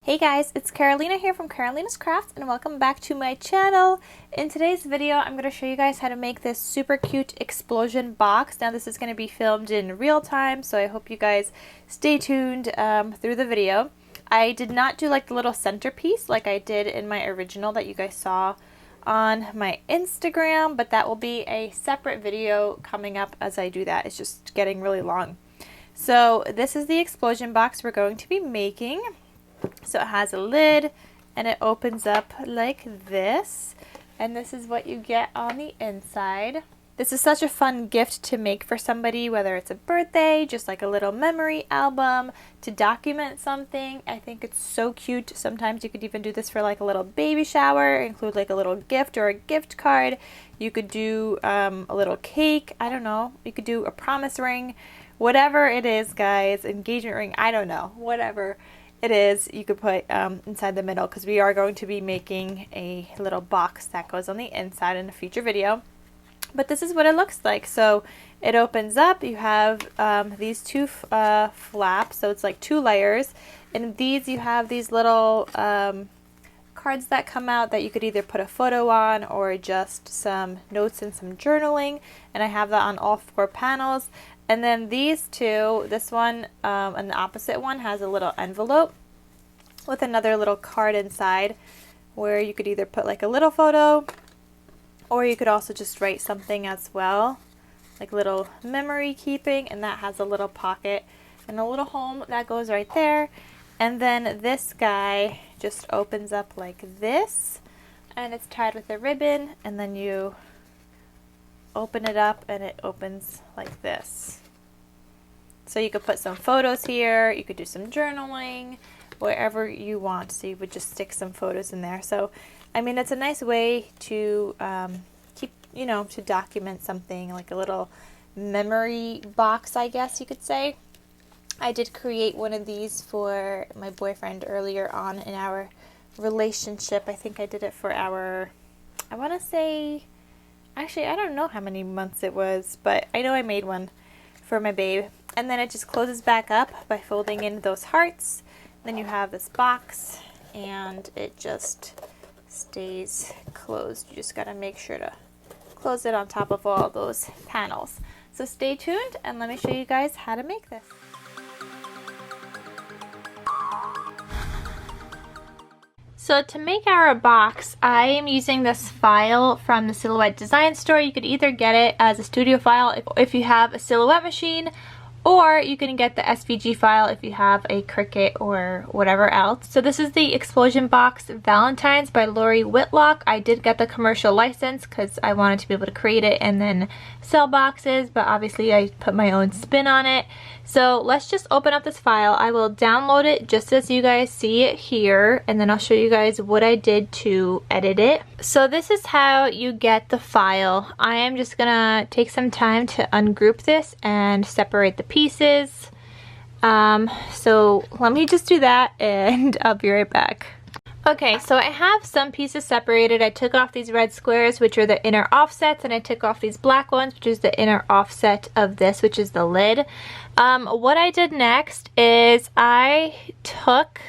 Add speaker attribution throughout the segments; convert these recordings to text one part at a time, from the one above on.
Speaker 1: Hey guys, it's Carolina here from KarolinasKrafts and welcome back to my channel. In today's video, I'm going to show you guys how to make this super cute explosion box. Now this is going to be filmed in real time, so I hope you guys stay tuned through the video. I did not do like the little centerpiece like I did in my original that you guys saw on my Instagram, but that will be a separate video coming up as I do that. It's just getting really long. So this is the explosion box we're going to be making. So it has a lid and it opens up like this, and this is what you get on the inside. This is such a fun gift to make for somebody, whether it's a birthday, just like a little memory album, to document something. I think it's so cute. Sometimes you could even do this for like a little baby shower, include like a little gift or a gift card. You could do a little cake, I don't know. You could do a promise ring, whatever it is, guys, engagement ring, I don't know, whatever it is, you could put inside the middle, because we are going to be making a little box that goes on the inside in a future video. But this is what it looks like. So it opens up, you have these two flaps, so it's like two layers, and these you have these little cards that come out that you could either put a photo on or just some notes and some journaling, and I have that on all four panels. And then these two, this one and the opposite one, has a little envelope with another little card inside where you could either put like a little photo, or you could also just write something as well, like little memory keeping, and that has a little pocket and a little home that goes right there. And then this guy just opens up like this, and it's tied with a ribbon, and then you open it up and it opens like this. So you could put some photos here, you could do some journaling, wherever you want. So you would just stick some photos in there. So I mean, it's a nice way to keep, you know, to document something, like a little memory box, I guess you could say. I did create one of these for my boyfriend earlier on in our relationship. I think I did it for our, I want to say, actually, I don't know how many months it was, but I know I made one for my babe. And then it just closes back up by folding in those hearts. Then you have this box, and it just stays closed. You just got to make sure to close it on top of all those panels. So stay tuned, and let me show you guys how to make this. So to make our box, I am using this file from the Silhouette Design Store. You could either get it as a studio file if you have a Silhouette machine, or you can get the SVG file if you have a Cricut or whatever else. So this is the Explosion Box Valentine's by Lori Whitlock. I did get the commercial license because I wanted to be able to create it and then sell boxes, but obviously I put my own spin on it. So let's just open up this file. I will download it just as you guys see it here, and then I'll show you guys what I did to edit it. So this is how you get the file. I am just gonna take some time to ungroup this and separate the pieces. So let me just do that and I'll be right back. Okay, so I have some pieces separated. I took off these red squares, which are the inner offsets, and I took off these black ones, which is the inner offset of this, which is the lid. What I did next is I took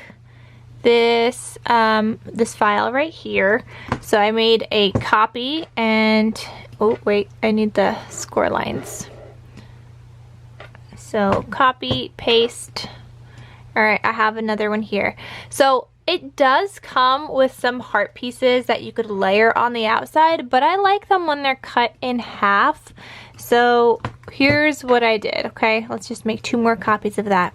Speaker 1: this this file right here. So I made a copy, and oh wait, I need the score lines. So copy, paste. All right, I have another one here. So it does come with some heart pieces that you could layer on the outside, but I like them when they're cut in half. So here's what I did, okay? Let's just make 2 more copies of that.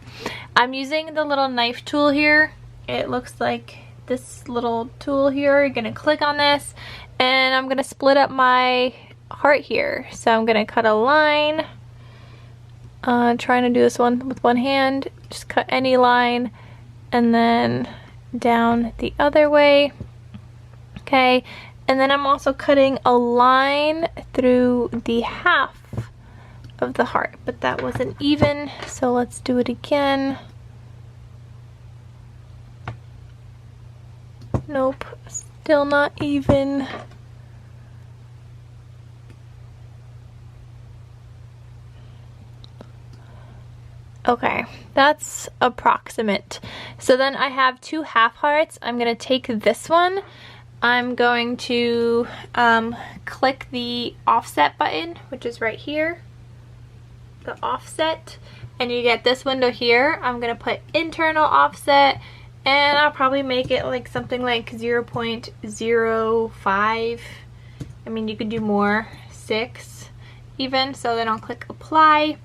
Speaker 1: I'm using the little knife tool here. It looks like this little tool here. You're gonna click on this, and I'm gonna split up my heart here. So I'm gonna cut a line. Trying to do this one with one hand. Just cut any line, and then down the other way. Okay, and then I'm also cutting a line through the half of the heart, but that wasn't even, so let's do it again. Nope, still not even. Okay, That's approximate. So then I have 2 half hearts. I'm gonna take this one. I'm going to click the offset button, which is right here, the offset, and you get this window here. I'm gonna put internal offset, and I'll probably make it like something like 0.05. I mean, you could do more, 6 even. So then I'll click apply,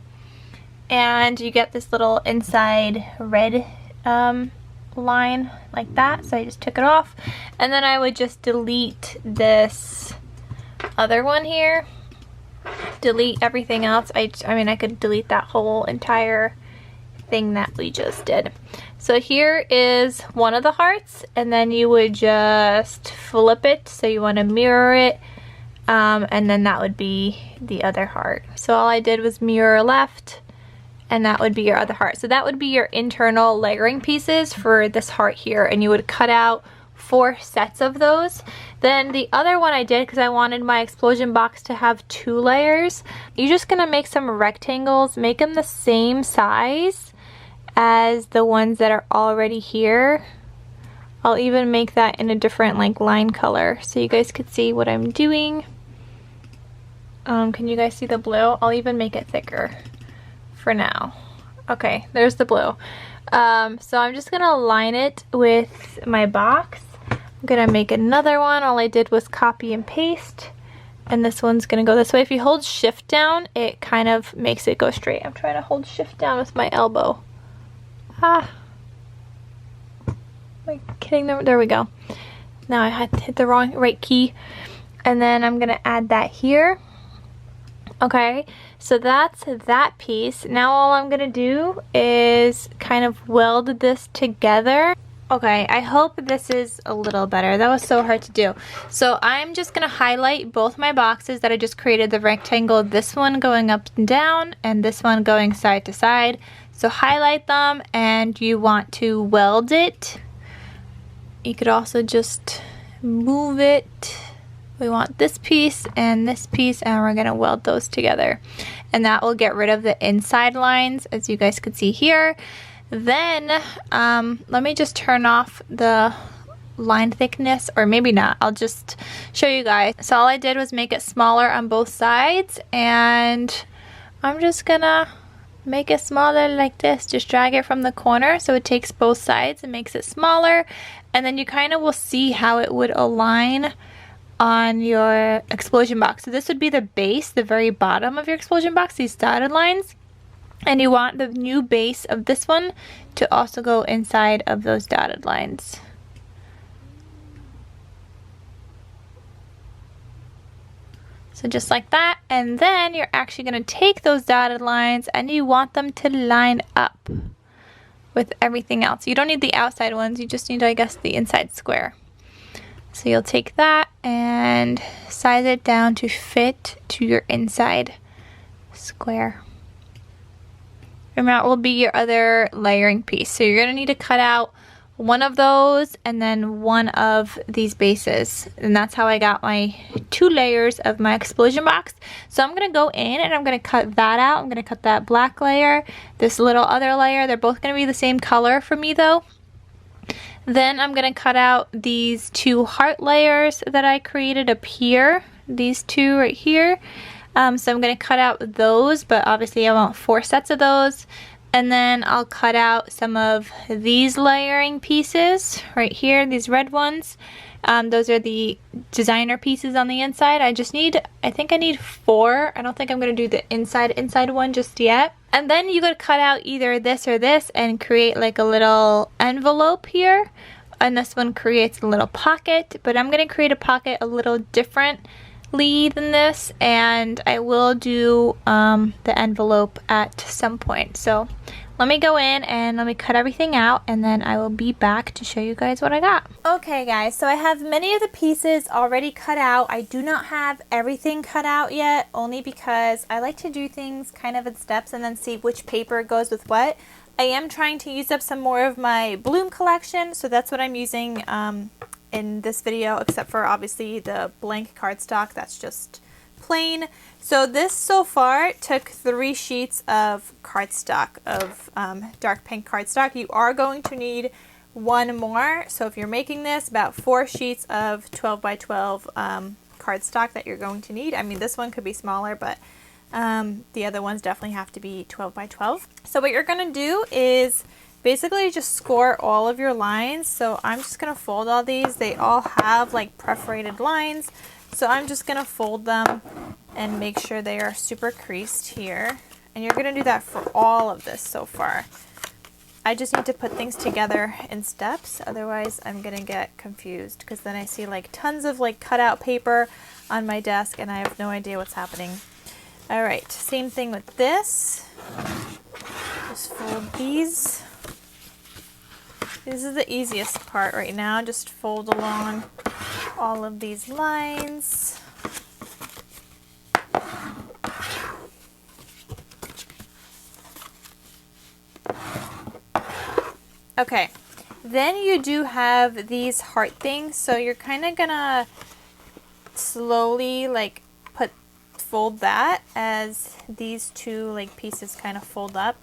Speaker 1: and you get this little inside red line like that. So I just took it off, and then I would just delete this other one here, delete everything else. I mean, I could delete that whole entire thing that we just did. So here is one of the hearts, and then you would just flip it, so you want to mirror it, and then that would be the other heart. So all I did was mirror left, and that would be your other heart. So that would be your internal layering pieces for this heart here, and you would cut out 4 sets of those. Then the other one I did, because I wanted my explosion box to have 2 layers, you're just gonna make some rectangles, make them the same size as the ones that are already here. I'll even make that in a different like line color so you guys could see what I'm doing. Can you guys see the blue? I'll even make it thicker for now. Okay, there's the blue. So I'm just gonna line it with my box. I'm gonna make another one. All I did was copy and paste, and this one's gonna go this way. If you hold shift down, it kind of makes it go straight. I'm trying to hold shift down with my elbow. Am I kidding them? There we go. Now I had to hit the right key, and then I'm gonna add that here. Okay, so that's that piece. Now all I'm gonna do is kind of weld this together. Okay, I hope this is a little better. That was so hard to do. So I'm just gonna highlight both my boxes that I just created, the rectangle, this one going up and down, and this one going side to side. So highlight them, and you want to weld it. You could also just move it. We want this piece, and we're gonna weld those together. And that will get rid of the inside lines, as you guys could see here. Then, let me just turn off the line thickness, or maybe not. I'll just show you guys. So all I did was make it smaller on both sides, and I'm just gonna make it smaller like this. Just drag it from the corner so it takes both sides and makes it smaller. And then you kind of will see how it would align on your explosion box. So this would be the base, the very bottom of your explosion box, these dotted lines. And you want the new base of this one to also go inside of those dotted lines. So just like that, and then you're actually gonna take those dotted lines and you want them to line up with everything else. You don't need the outside ones, you just need, I guess, the inside square. So you'll take that and size it down to fit to your inside square. And that will be your other layering piece. So you're going to need to cut out one of those and then one of these bases. And that's how I got my 2 layers of my explosion box. So I'm going to go in and I'm going to cut that out. I'm going to cut that black layer, this little other layer. They're both going to be the same color for me though. Then I'm going to cut out these 2 heart layers that I created up here. These 2 right here. So I'm going to cut out those, but obviously I want 4 sets of those. And then I'll cut out some of these layering pieces right here, these red ones. Those are the designer pieces on the inside. I think I need 4. I don't think I'm going to do the inside one just yet. And then you could cut out either this or this and create like a little envelope here. And this one creates a little pocket, but I'm going to create a pocket a little differently than this, and I will do the envelope at some point. So let me go in and let me cut everything out, and then I will be back to show you guys what I got. Okay guys, so I have many of the pieces already cut out. I do not have everything cut out yet, only because I like to do things kind of in steps and then see which paper goes with what. I am trying to use up some more of my bloom collection, so that's what I'm using in this video, except for obviously the blank cardstock. That's just plain. So this so far took 3 sheets of cardstock, of dark pink cardstock. You are going to need 1 more. So if you're making this, about 4 sheets of 12 by 12 cardstock that you're going to need. I mean, this one could be smaller, but the other ones definitely have to be 12 by 12. So what you're going to do is basically just score all of your lines. So I'm just going to fold all these. They all have like perforated lines. So I'm just going to fold them and make sure they are super creased here. And you're going to do that for all of this so far. I just need to put things together in steps, otherwise I'm going to get confused because then I see like tons of like cutout paper on my desk and I have no idea what's happening. Alright, same thing with this. Just fold these. This is the easiest part right now, just fold along all of these lines. Okay, then you do have these heart things, so you're kind of gonna slowly like fold that as these 2 like pieces kind of fold up,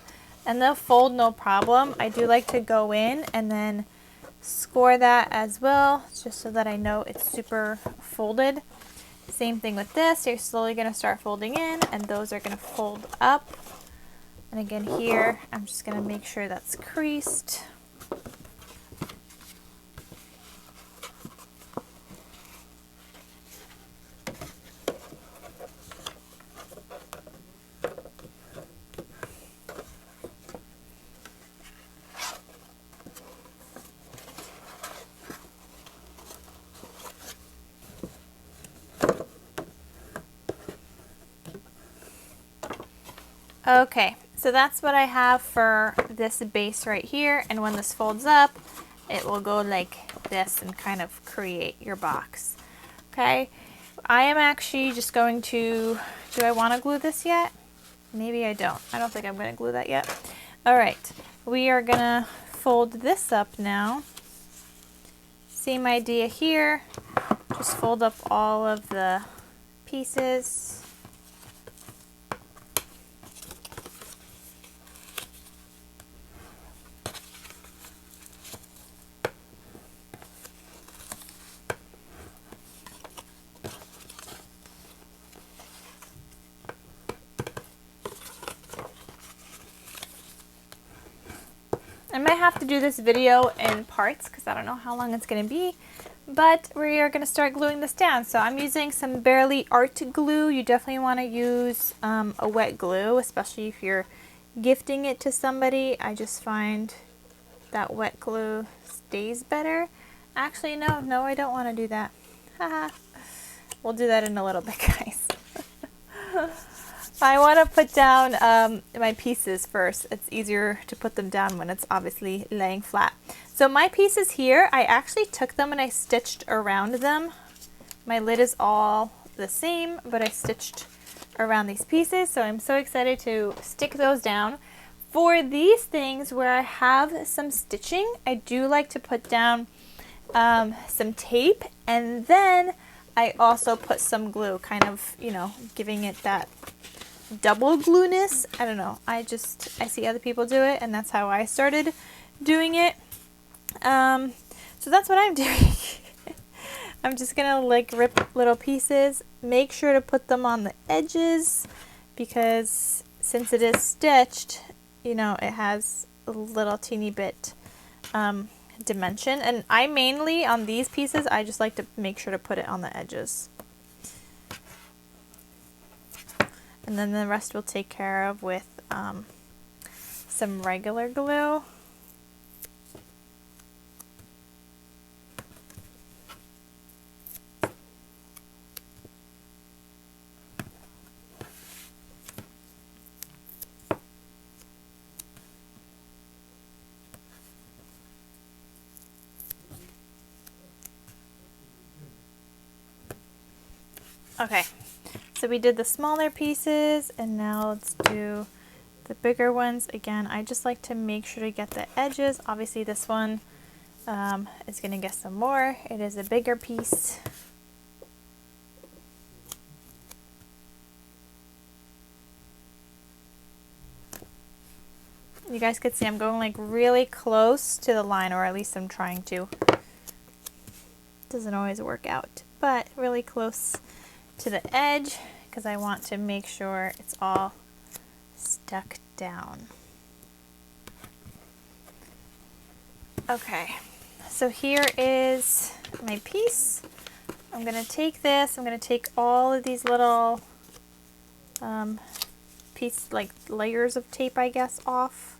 Speaker 1: and they'll fold no problem. I do like to go in and then score that as well, just so that I know it's super folded. Same thing with this, you're slowly going to start folding in and those are going to fold up. And again here, I'm just going to make sure that's creased. Okay, so that's what I have for this base right here, and when this folds up, it will go like this and kind of create your box. Okay, I am actually just going to, do I want to glue this yet? Maybe I don't. I don't think I'm going to glue that yet. Alright, we are going to fold this up now. Same idea here, just fold up all of the pieces. I might have to do this video in parts because I don't know how long it's going to be, but we are going to start gluing this down. So I'm using some Barely Art glue. You definitely want to use a wet glue, especially if you're gifting it to somebody. I just find that wet glue stays better. Actually, no, I don't want to do that. Haha. We'll do that in a little bit, guys. I want to put down my pieces first. It's easier to put them down when it's obviously laying flat. So my pieces here, I actually took them and I stitched around them. My lid is all the same, but I stitched around these pieces. So I'm so excited to stick those down. For these things where I have some stitching, I do like to put down some tape, and then I also put some glue, kind of, you know, giving it that double glueness. I don't know, I see other people do it and that's how I started doing it. So that's what I'm doing. I'm just gonna like rip little pieces, make sure to put them on the edges because since it is stitched, you know, it has a little teeny bit dimension, and I mainly on these pieces I just like to make sure to put it on the edges. And then the rest we'll take care of with some regular glue. Okay. So we did the smaller pieces, and now let's do the bigger ones. Again, I just like to make sure to get the edges. Obviously this one is going to get some more. It is a bigger piece. You guys could see I'm going like really close to the line, or at least I'm trying to. Doesn't always work out, but really close to the edge because I want to make sure it's all stuck down. Okay, so here is my piece. I'm going to take this, I'm going to take all of these little like layers of tape, I guess, off.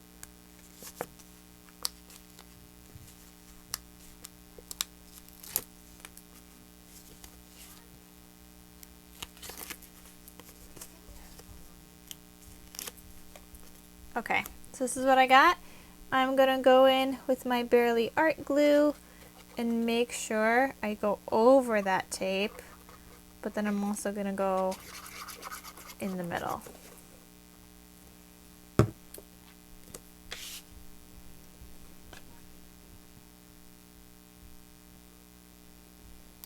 Speaker 1: Okay, so this is what I got. I'm going to go in with my Barely Art glue and make sure I go over that tape, but then I'm also going to go in the middle.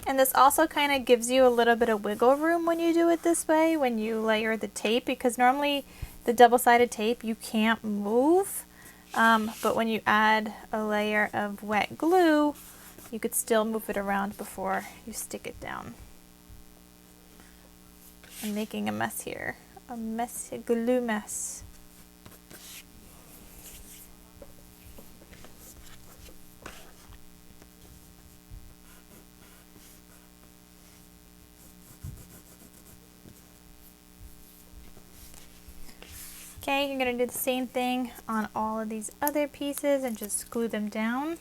Speaker 1: And this also kind of gives you a little bit of wiggle room when you do it this way, when you layer the tape, because normally the double-sided tape you can't move, but when you add a layer of wet glue, you could still move it around before you stick it down. I'm making a mess here, a glue mess. Okay, you're going to do the same thing on all of these other pieces and just glue them down.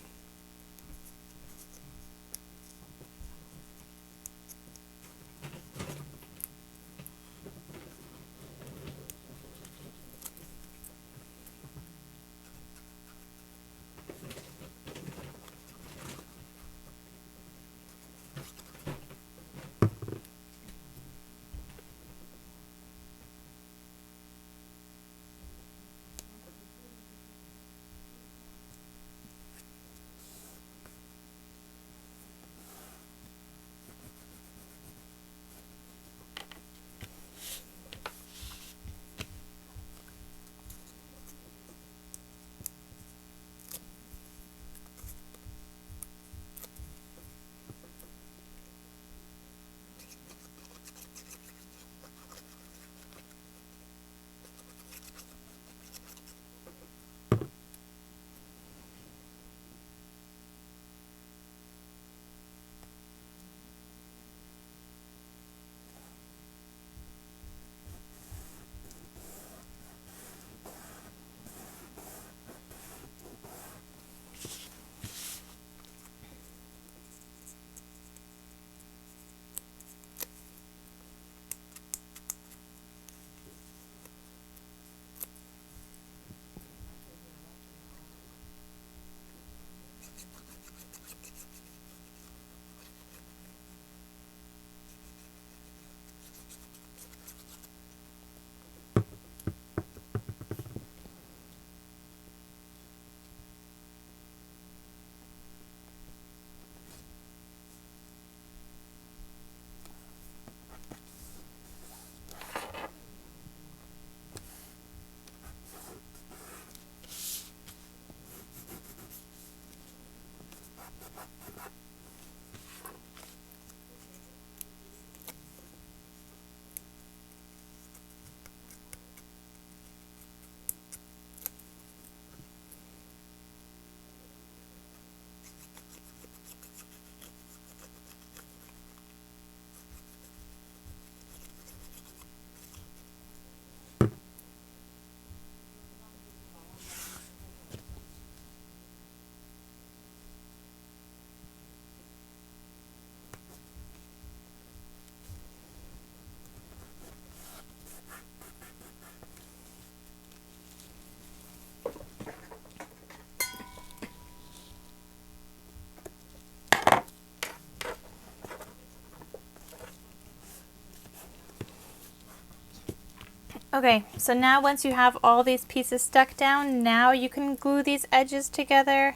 Speaker 1: Okay, so now once you have all these pieces stuck down, now you can glue these edges together.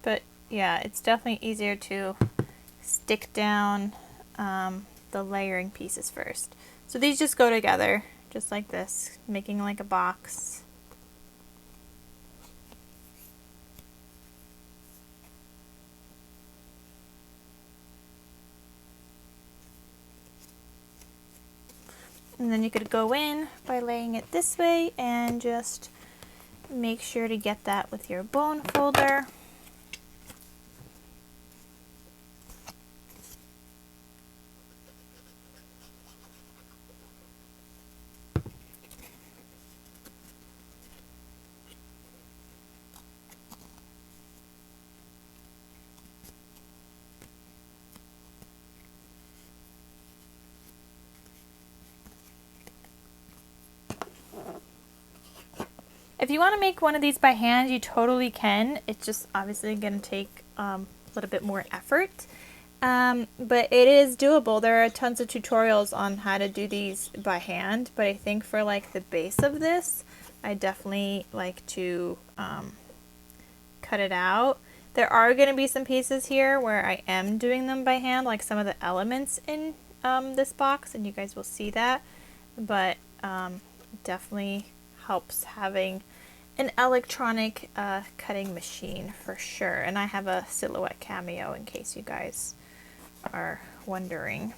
Speaker 1: But yeah, it's definitely easier to stick down the layering pieces first. So these just go together, just like this, making like a box. And then you could go in by laying it this way and just make sure to get that with your bone folder. If you want to make one of these by hand, you totally can. It's just obviously going to take a little bit more effort. But it is doable. There are tons of tutorials on how to do these by hand. But I think for like the base of this, I definitely like to cut it out. There are going to be some pieces here where I am doing them by hand, like some of the elements in this box, and you guys will see that. But definitely helps having an electronic cutting machine for sure. And I have a Silhouette Cameo in case you guys are wondering.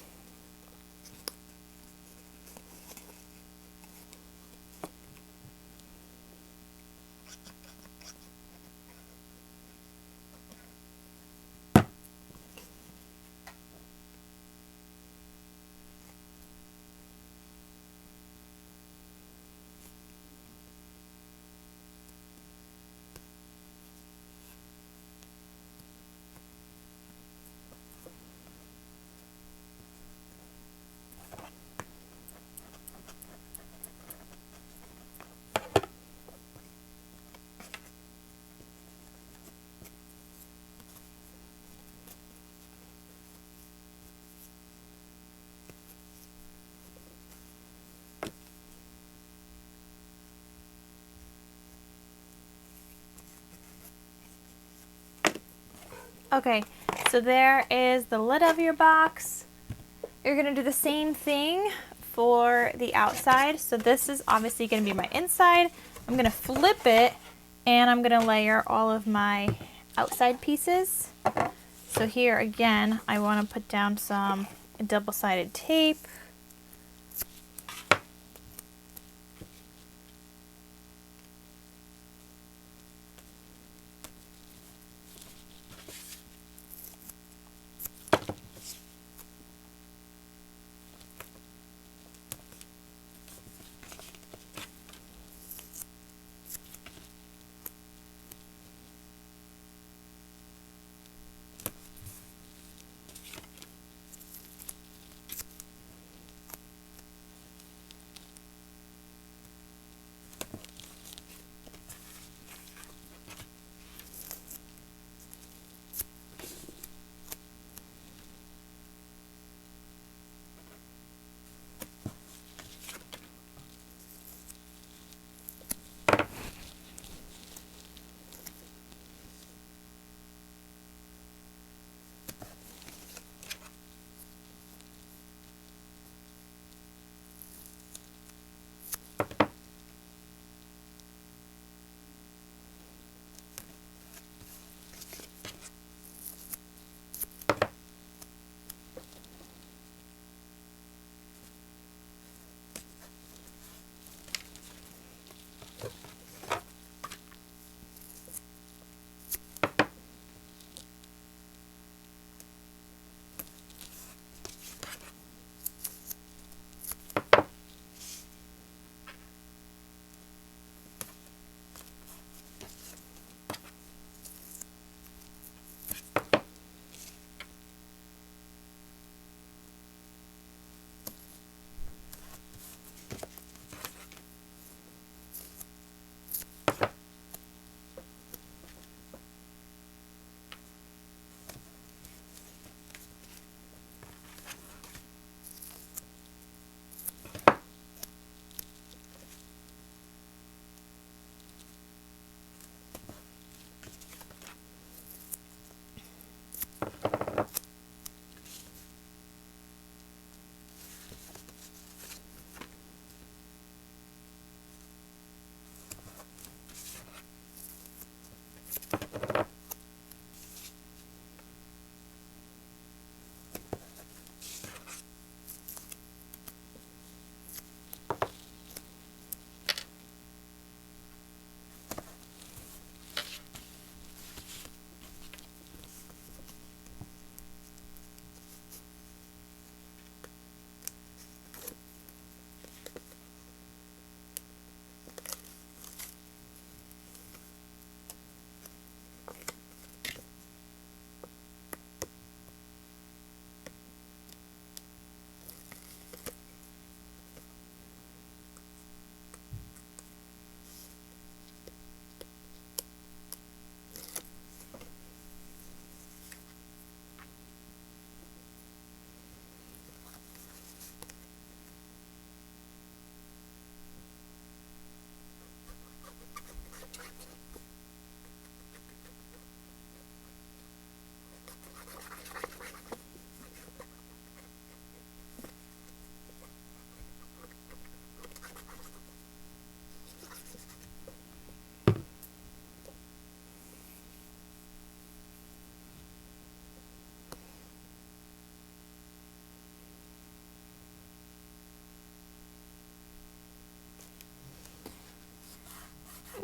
Speaker 1: Okay, so there is the lid of your box. You're going to do the same thing for the outside. So this is obviously going to be my inside. I'm going to flip it and I'm going to layer all of my outside pieces. So here again, I want to put down some double-sided tape.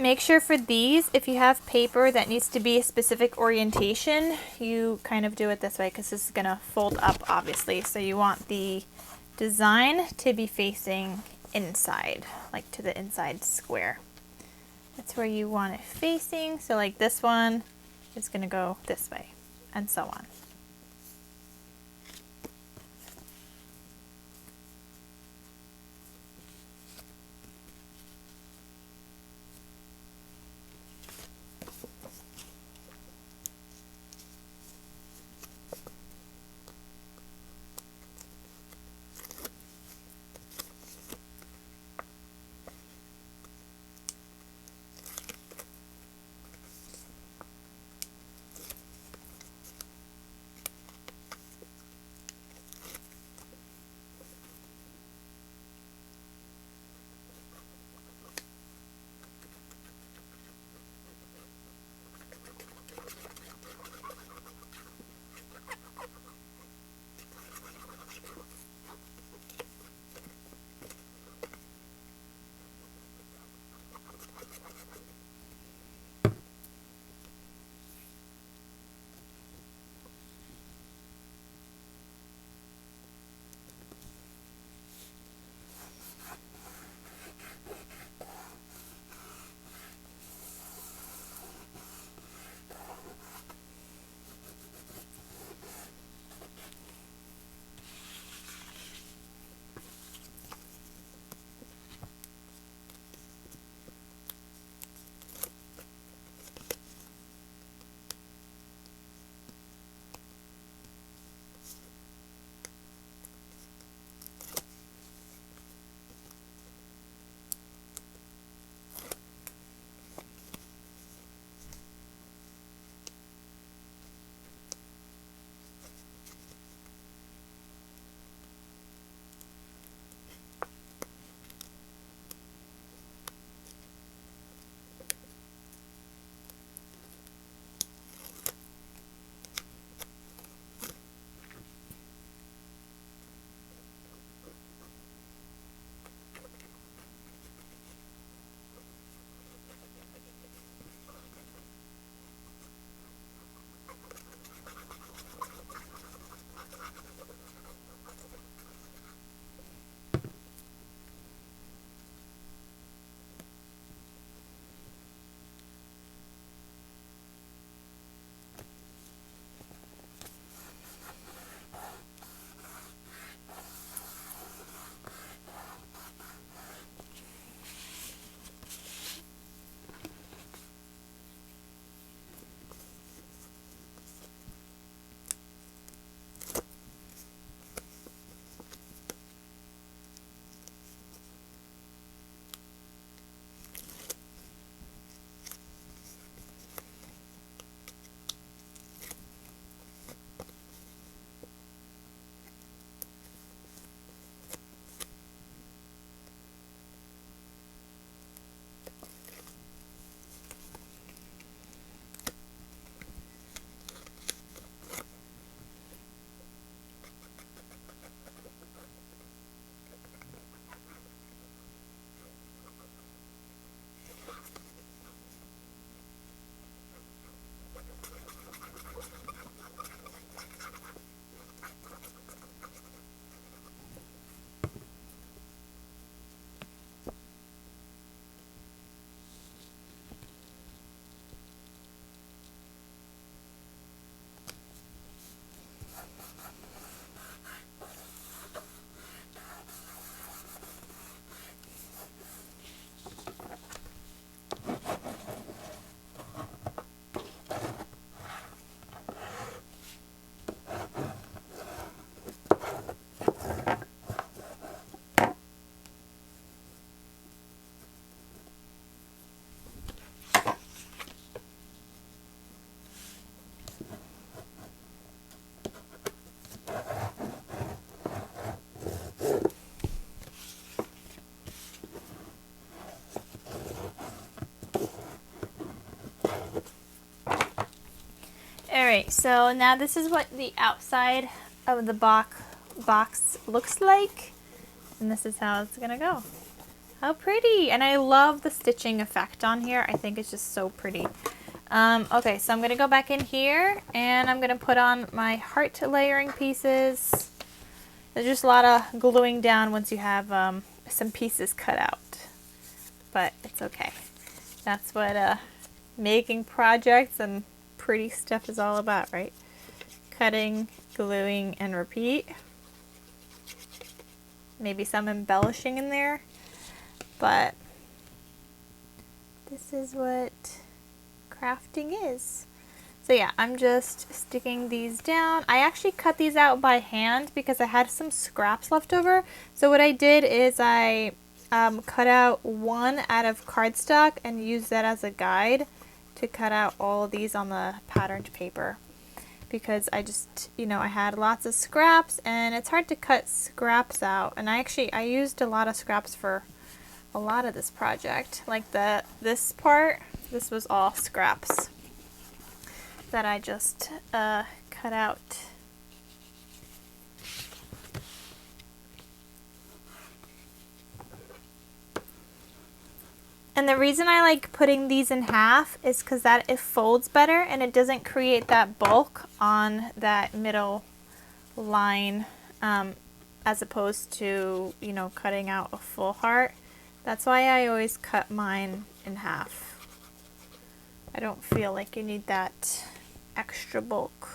Speaker 1: Make sure for these, if you have paper that needs to be a specific orientation, you kind of do it this way because this is going to fold up obviously. So you want the design to be facing inside, like to the inside square. That's where you want it facing. So like this one is going to go this way and so on. Alright, so now this is what the outside of the box looks like, and this is how it's gonna go. How pretty! And I love the stitching effect on here. I think it's just so pretty. Okay, so I'm going to go back in here and I'm going to put on my heart layering pieces. There's just a lot of gluing down once you have some pieces cut out. But it's okay. That's what making projects and pretty stuff is all about, right? Cutting, gluing, and repeat. Maybe some embellishing in there. But this is what crafting is. So yeah, I'm just sticking these down. I actually cut these out by hand because I had some scraps left over. So what I did is I cut out one out of cardstock and used that as a guide to cut out all of these on the patterned paper. Because I just, you know, I had lots of scraps and it's hard to cut scraps out. And I used a lot of scraps for a lot of this project. Like this part, this was all scraps that I just cut out. And the reason I like putting these in half is because that it folds better and it doesn't create that bulk on that middle line as opposed to, you know, cutting out a full heart. That's why I always cut mine in half. I don't feel like you need that extra bulk.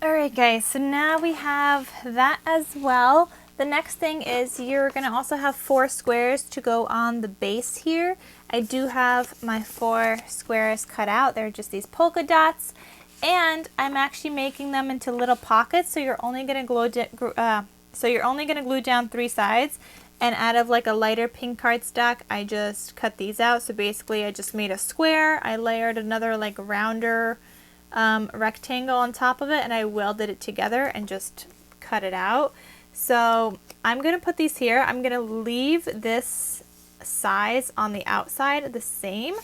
Speaker 1: Alright guys, so now we have that as well. The next thing is you're going to also have 4 squares to go on the base here. I do have my 4 squares cut out. They're just these polka dots. And I'm actually making them into little pockets, so you're only going to glue down 3 sides. And out of like a lighter pink cardstock, I just cut these out. So basically I just made a square. I layered another like rounder rectangle on top of it, and I welded it together and just cut it out. So I'm going to put these here. I'm going to leave this size on the outside the same,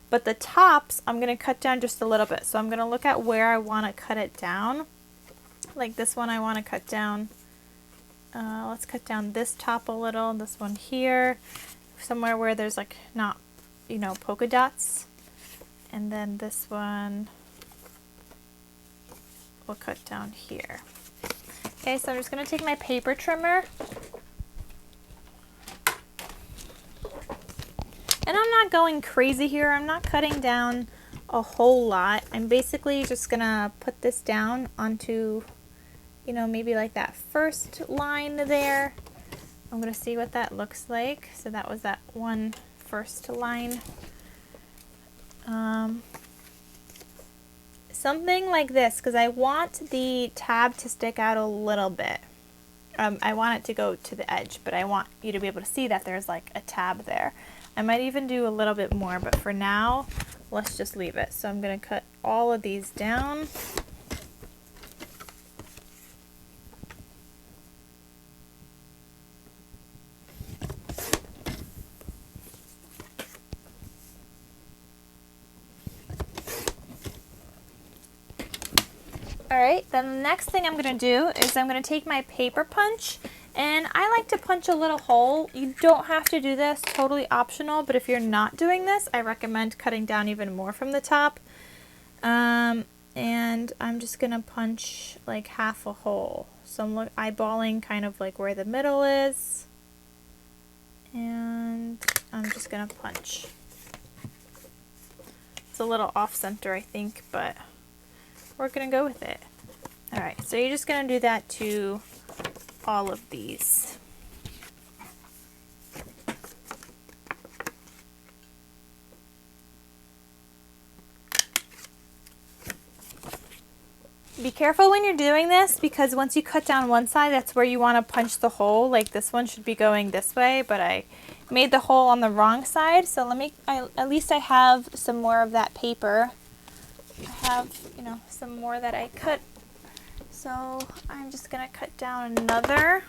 Speaker 1: but the tops I'm going to cut down just a little bit. So I'm going to look at where I want to cut it down. Like this one I want to cut down. Let's cut down this top a little, this one here, somewhere where there's like not, you know, polka dots. And then this one we'll cut down here. Okay, so I'm just going to take my paper trimmer. And I'm not going crazy here. I'm not cutting down a whole lot. I'm basically just going to put this down onto, you know, maybe like that first line there. I'm going to see what that looks like. So that was that one first line. Something like this, because I want the tab to stick out a little bit. I want it to go to the edge, but I want you to be able to see that there's like a tab there. I might even do a little bit more, but for now, let's just leave it. So I'm going to cut all of these down. Alright, then the next thing I'm going to do is I'm going to take my paper punch, and I like to punch a little hole. You don't have to do this, totally optional, but if you're not doing this, I recommend cutting down even more from the top. And I'm just going to punch like half a hole. So I'm eyeballing kind of like where the middle is, and I'm just going to punch. It's a little off center, I think, but we're going to go with it. Alright, so you're just going to do that to all of these. Be careful when you're doing this, because once you cut down one side, that's where you want to punch the hole. Like this one should be going this way, but I made the hole on the wrong side. So at least I have some more of that paper. I have, you know, some more that I cut. So I'm just going to cut down another.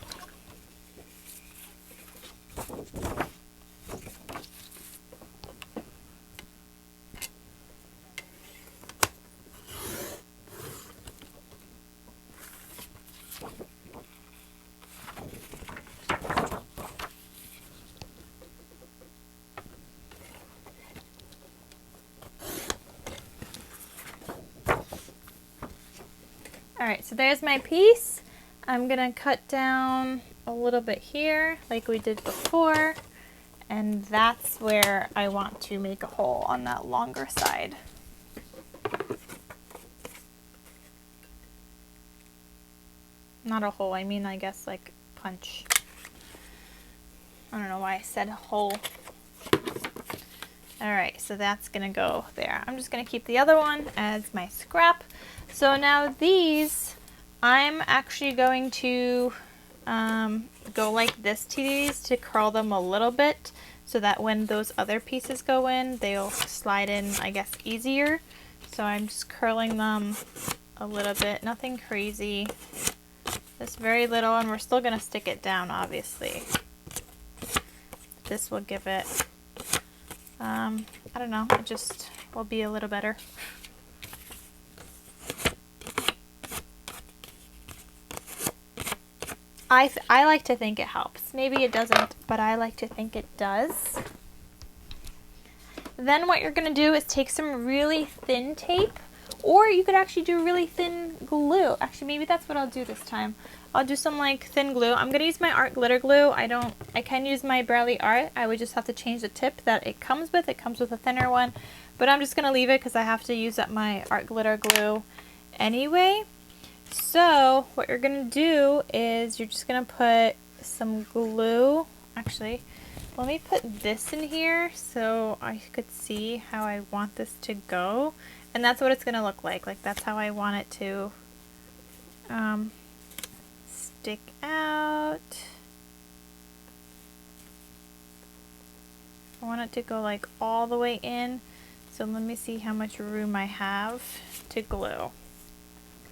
Speaker 1: Alright, so there's my piece. I'm going to cut down a little bit here like we did before, and that's where I want to make a hole on that longer side. Not a hole, I mean, I guess like punch. I don't know why I said hole. Alright, so that's going to go there. I'm just going to keep the other one as my scrap. So now these, I'm actually going to go like this to these to curl them a little bit so that when those other pieces go in, they'll slide in, I guess, easier. So I'm just curling them a little bit, nothing crazy, just very little, and we're still going to stick it down, obviously. This will give it, I don't know, it just will be a little better. I like to think it helps. Maybe it doesn't, but I like to think it does. Then what you're going to do is take some really thin tape, or you could actually do really thin glue. Actually, maybe that's what I'll do this time. I'll do some like thin glue. I'm going to use my art glitter glue. I can use my Burley Art. I would just have to change the tip that it comes with. It comes with a thinner one, but I'm just going to leave it because I have to use up my art glitter glue anyway. So what you're going to do is you're just going to put some glue. Actually, let me put this in here so I could see how I want this to go. And that's what it's going to look like. Like that's how I want it to stick out. I want it to go like all the way in. So let me see how much room I have to glue.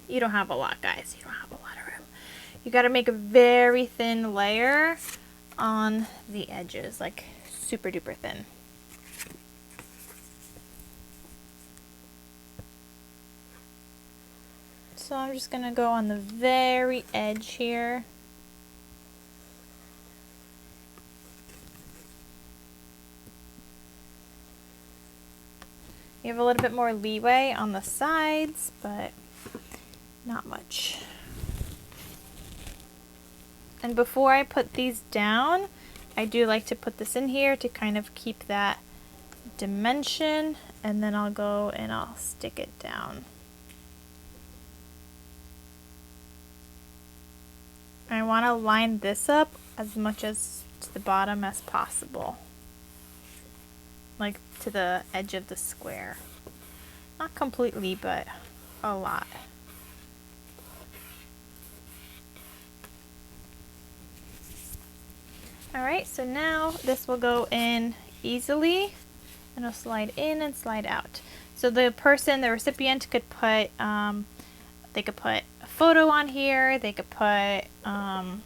Speaker 1: You don't have a lot, guys. You don't have a lot of room. You got to make a very thin layer on the edges, like super duper thin. So I'm just going to go on the very edge here. You have a little bit more leeway on the sides, but not much. And before I put these down, I do like to put this in here to kind of keep that dimension, and then I'll go and I'll stick it down. I want to line this up as much as to the bottom as possible, like to the edge of the square. Not completely, but a lot. Alright, so now this will go in easily, and it'll slide in and slide out. So the recipient could put, they could put a photo on here, they could put, I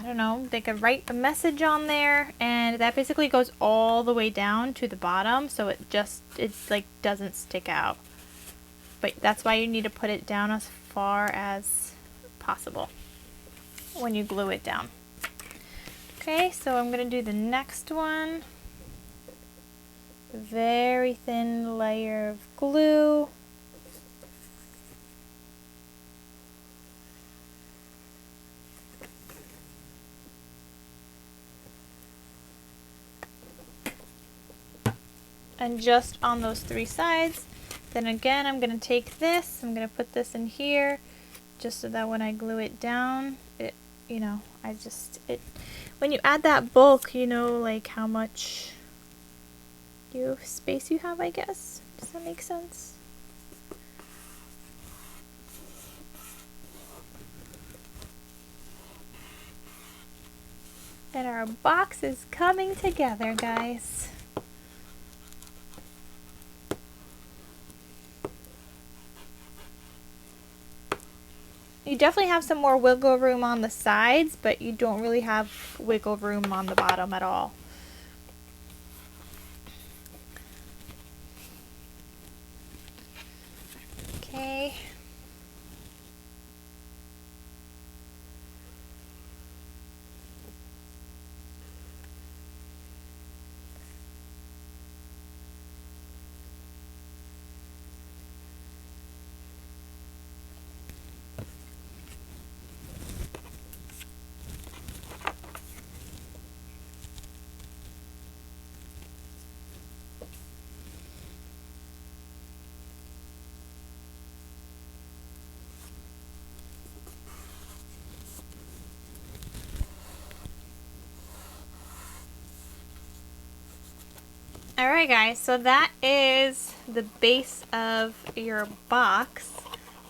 Speaker 1: don't know, they could write a message on there, and that basically goes all the way down to the bottom, so it's like doesn't stick out. But that's why you need to put it down as far as possible when you glue it down. Okay, so I'm going to do the next one. A very thin layer of glue. And just on those 3 sides. Then again, I'm going to take this, I'm going to put this in here, just so that when I glue it down, it, you know, when you add that bulk, you know, like how much space you have, I guess. Does that make sense? And our box is coming together, guys. You definitely have some more wiggle room on the sides, but you don't really have wiggle room on the bottom at all. Okay. Alright guys, so that is the base of your box.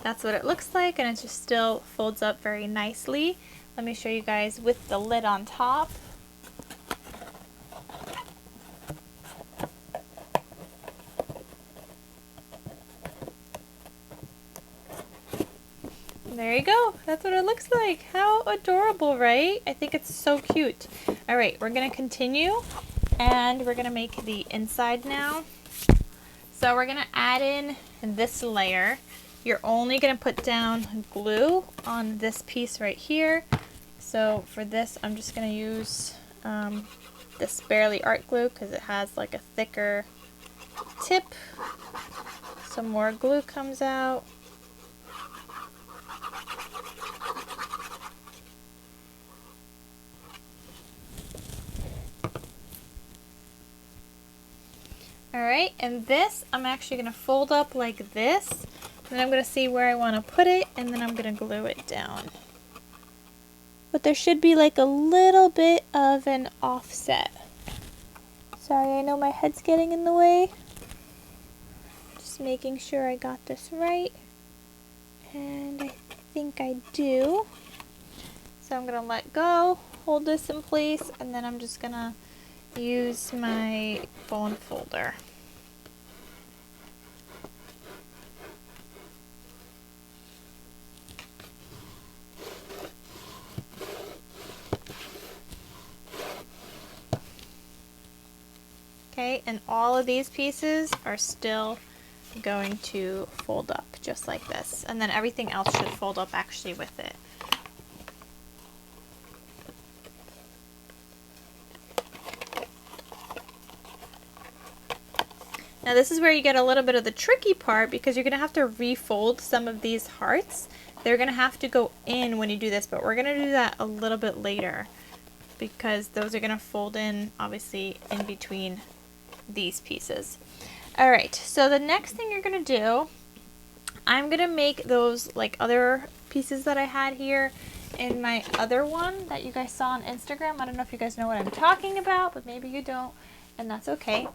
Speaker 1: That's what it looks like, and it just still folds up very nicely. Let me show you guys with the lid on top. There you go. That's what it looks like. How adorable, right? I think it's so cute. Alright, we're going to continue. And we're going to make the inside now. So we're going to add in this layer. You're only going to put down glue on this piece right here. So for this, I'm just going to use this Barely Art glue because it has like a thicker tip. Some more glue comes out. Alright, and this I'm actually going to fold up like this, then I'm going to see where I want to put it, and then I'm going to glue it down. But there should be like a little bit of an offset. Sorry, I know my head's getting in the way. Just making sure I got this right. And I think I do. So I'm going to let go, hold this in place, and then I'm just going to use my bone folder. Okay, and all of these pieces are still going to fold up just like this, and then everything else should fold up actually with it. Now this is where you get a little bit of the tricky part, because you're going to have to refold some of these hearts they're going to have to go in when you do this, but we're going to do that a little bit later because those are going to fold in, obviously, in between these pieces. All right, so the next thing you're going to do, I'm going to make those like other pieces that I had here in my other one that you guys saw on Instagram. I don't know if you guys know what I'm talking about, but maybe you don't, and that's okay.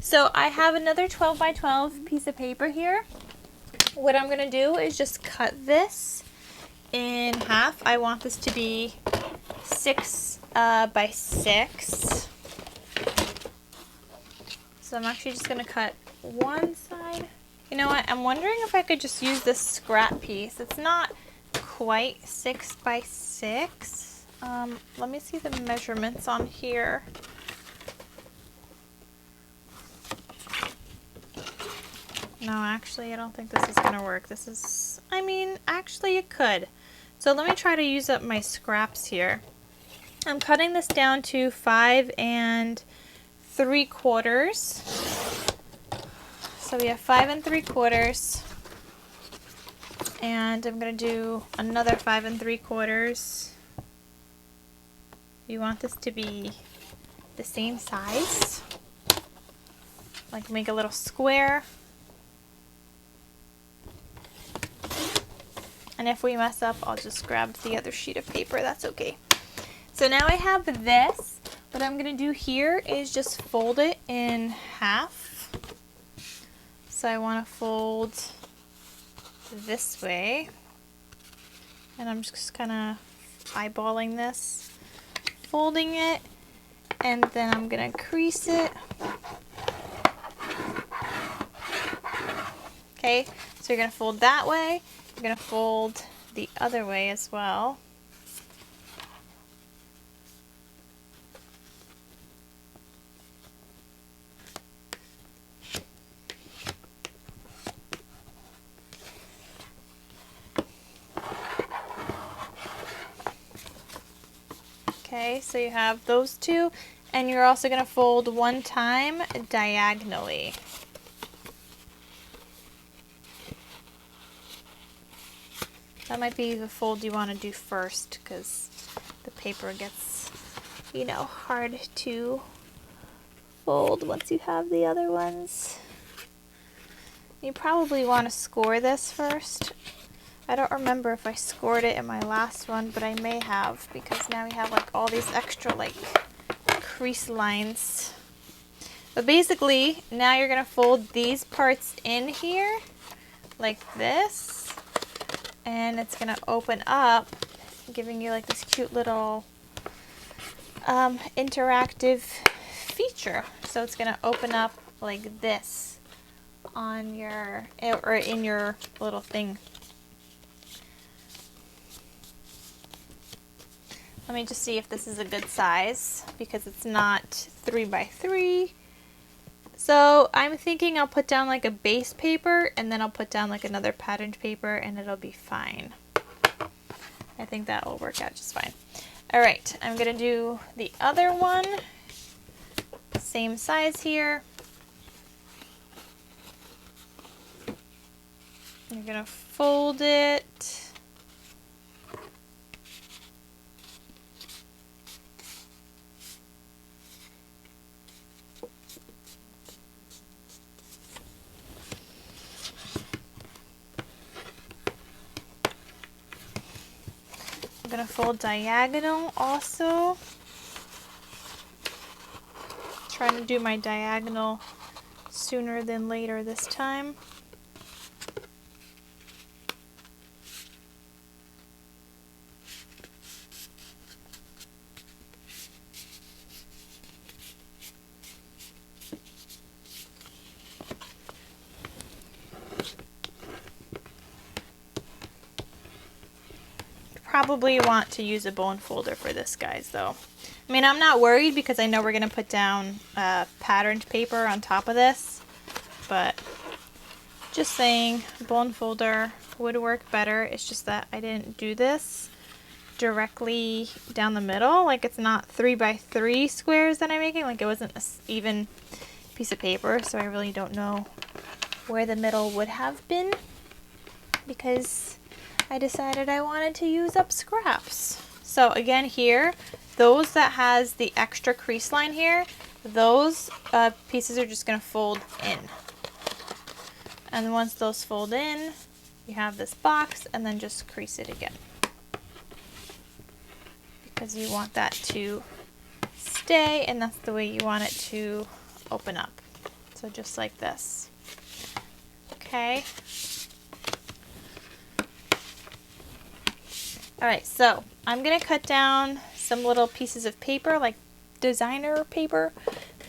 Speaker 1: So I have another 12 by 12 piece of paper here. What I'm going to do is just cut this in half. I want this to be 6 by 6. So I'm actually just going to cut one side. You know what? I'm wondering if I could just use this scrap piece. It's not quite 6 by 6. Let me see the measurements on here. No, actually, I don't think this is going to work. This is, I mean, actually it could. So let me try to use up my scraps here. I'm cutting this down to 5 3/4. So we have 5 3/4. And I'm going to do another 5 3/4. You want this to be the same size. Like make a little square. And if we mess up, I'll just grab the other sheet of paper. That's okay. So now I have this. What I'm going to do here is just fold it in half. So I want to fold this way. And I'm just kind of eyeballing this, folding it, and then I'm going to crease it. Okay, so you're going to fold that way. You're going to fold the other way as well. Okay, so you have those two, and you're also going to fold one time diagonally. That might be the fold you want to do first because the paper gets, you know, hard to fold once you have the other ones. You probably want to score this first. I don't remember if I scored it in my last one, but I may have because now we have like all these extra like crease lines. But basically, now you're going to fold these parts in here like this. And it's going to open up, giving you like this cute little interactive feature. So it's going to open up like this on your, or in your little thing. Let me just see if this is a good size because it's not 3 by 3. So I'm thinking I'll put down like a base paper and then I'll put down like another patterned paper and it'll be fine. I think that will work out just fine. Alright, I'm going to do the other one. Same size here. You're going to fold it. I'm going to fold diagonal also. Trying to do my diagonal sooner than later this time. Probably want to use a bone folder for this, guys, though. I mean, I'm not worried because I know we're going to put down patterned paper on top of this, but just saying, bone folder would work better. It's just that I didn't do this directly down the middle. Like, it's not 3 by 3 squares that I'm making. Like, it wasn't an even piece of paper, so I really don't know where the middle would have been because I decided I wanted to use up scraps. So again here, those that has the extra crease line here, those pieces are just going to fold in. And once those fold in, you have this box, and then just crease it again. Because you want that to stay, and that's the way you want it to open up. So just like this. Okay. Alright, so I'm going to cut down some little pieces of paper, like designer paper,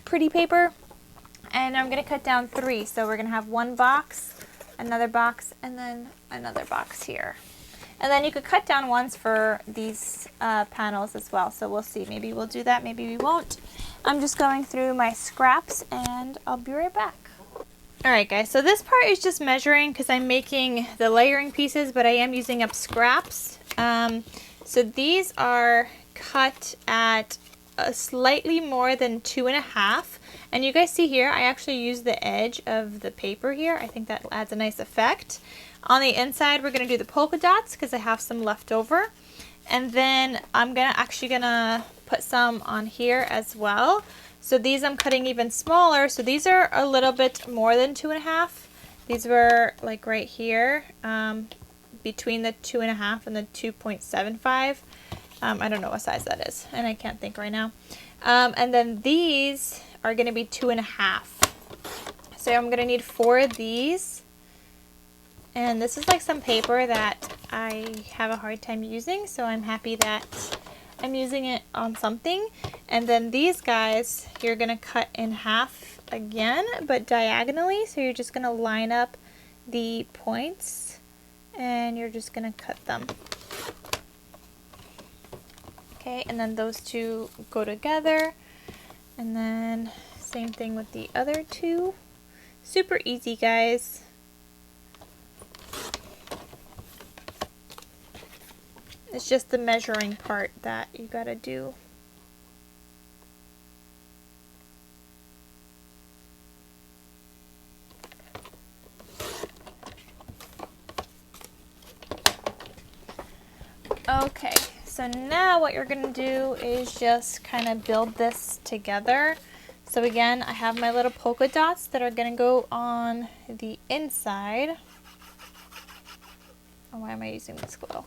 Speaker 1: pretty paper. And I'm going to cut down 3. So we're going to have one box, another box, and then another box here. And then you could cut down ones for these panels as well. So we'll see. Maybe we'll do that, maybe we won't. I'm just going through my scraps and I'll be right back. Alright guys, so this part is just measuring because I'm making the layering pieces, but I am using up scraps. So these are cut at slightly more than 2.5. And you guys see here, I actually use the edge of the paper here. I think that adds a nice effect. On the inside, we're going to do the polka dots because I have some left over. And then I'm actually gonna put some on here as well. So these I'm cutting even smaller. So these are a little bit more than 2.5. These were like right here, between the 2.5 and the 2.75. I don't know what size that is, and I can't think right now. And then these are going to be 2.5. So I'm going to need 4 of these. And this is like some paper that I have a hard time using, so I'm happy that I'm using it on something. And then these guys, you're going to cut in half again, but diagonally. So you're just going to line up the points, and you're just going to cut them. Okay, and then those two go together. And then same thing with the other 2. Super easy, guys. It's just the measuring part that you gotta do. Okay, so now what you're gonna do is just kind of build this together. So again, I have my little polka dots that are gonna go on the inside. Oh, why am I using this glue?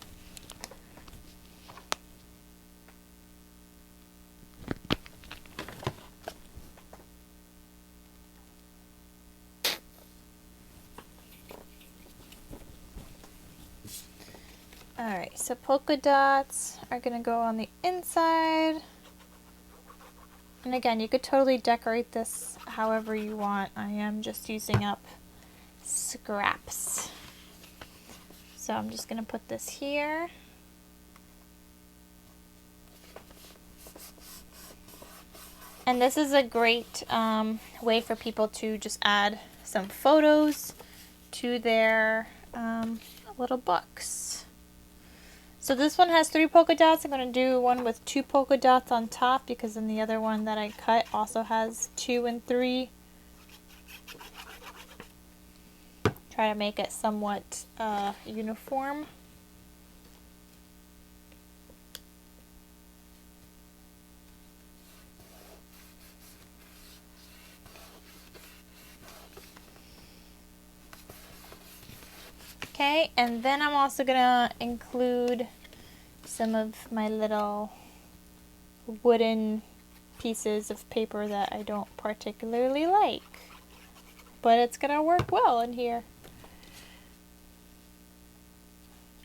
Speaker 1: Alright, so polka dots are going to go on the inside. And again, you could totally decorate this however you want. I am just using up scraps. So I'm just going to put this here. And this is a great way for people to just add some photos to their little books. So this one has 3 polka dots. I'm going to do one with 2 polka dots on top because then the other one that I cut also has 2 and 3. Try to make it somewhat uniform. Okay, and then I'm also going to include some of my little wooden pieces of paper that I don't particularly like, but it's going to work well in here.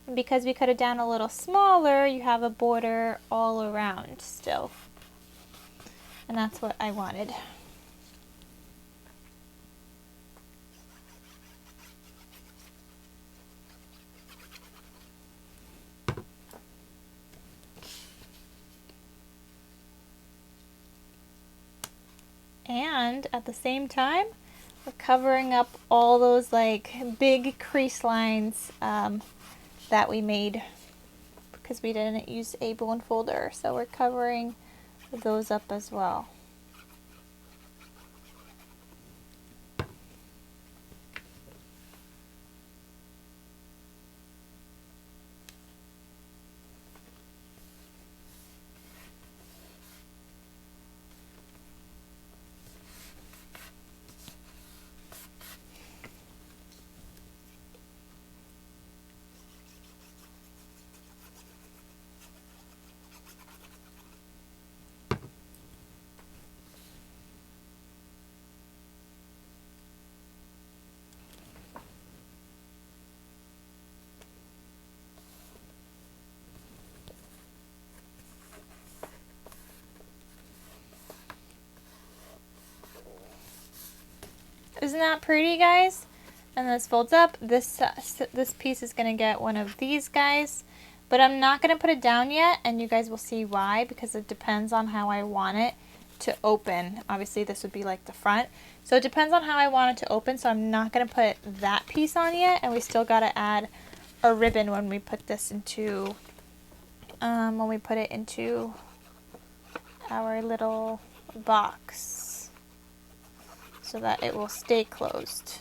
Speaker 1: And because we cut it down a little smaller, you have a border all around still, and that's what I wanted. And at the same time, we're covering up all those like big crease lines that we made because we didn't use a bone folder. So we're covering those up as well. Isn't that pretty, guys? And this folds up. This piece is going to get one of these guys. But I'm not going to put it down yet, and you guys will see why, because it depends on how I want it to open. Obviously, this would be like the front. So it depends on how I want it to open, so I'm not going to put that piece on yet, and we still got to add a ribbon when we put this into, our little box so that it will stay closed.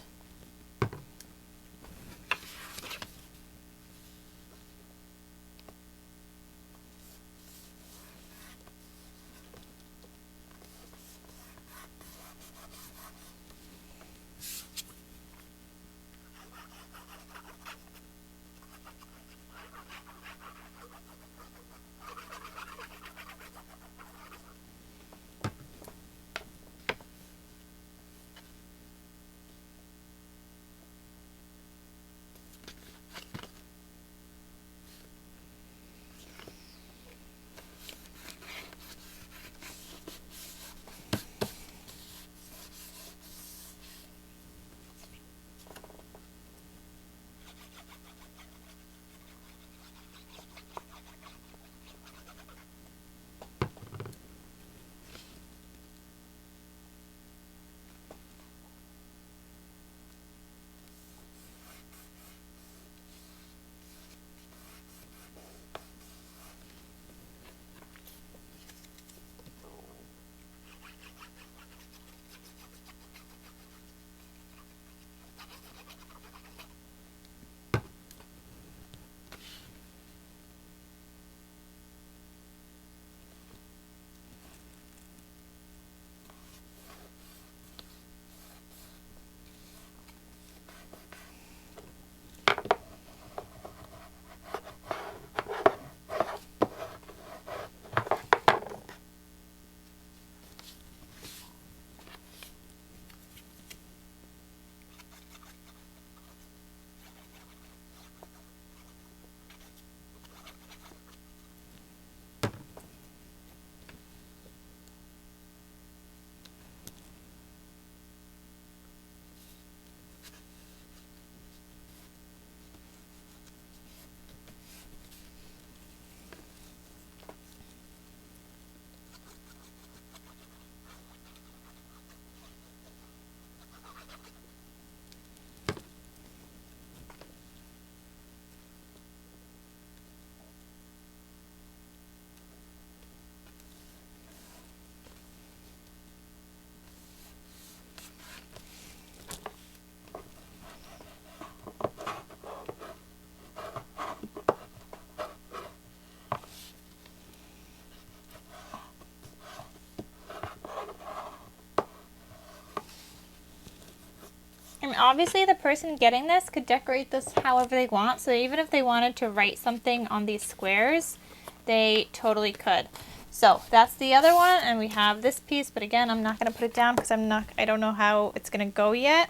Speaker 1: And obviously the person getting this could decorate this however they want. So even if they wanted to write something on these squares, they totally could. So that's the other one, and we have this piece, but again, I'm not going to put it down because I don't know how it's going to go yet.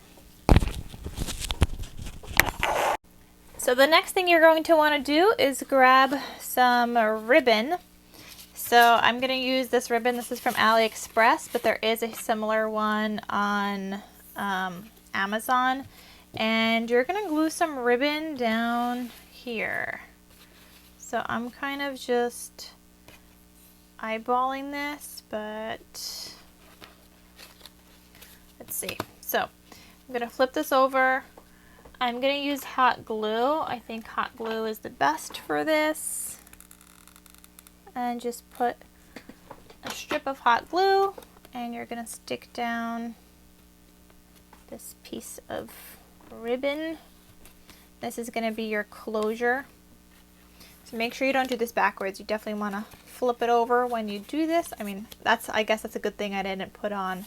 Speaker 1: So the next thing you're going to want to do is grab some ribbon. So I'm going to use this ribbon. This is from AliExpress, but there is a similar one on Amazon, and you're gonna glue some ribbon down here. So I'm kind of just eyeballing this, but let's see. So I'm gonna flip this over. I'm gonna use hot glue. I think hot glue is the best for this, and just put a strip of hot glue, and you're gonna stick down this piece of ribbon. This is going to be your closure. So make sure you don't do this backwards. You definitely want to flip it over when you do this. I mean, I guess that's a good thing I didn't put on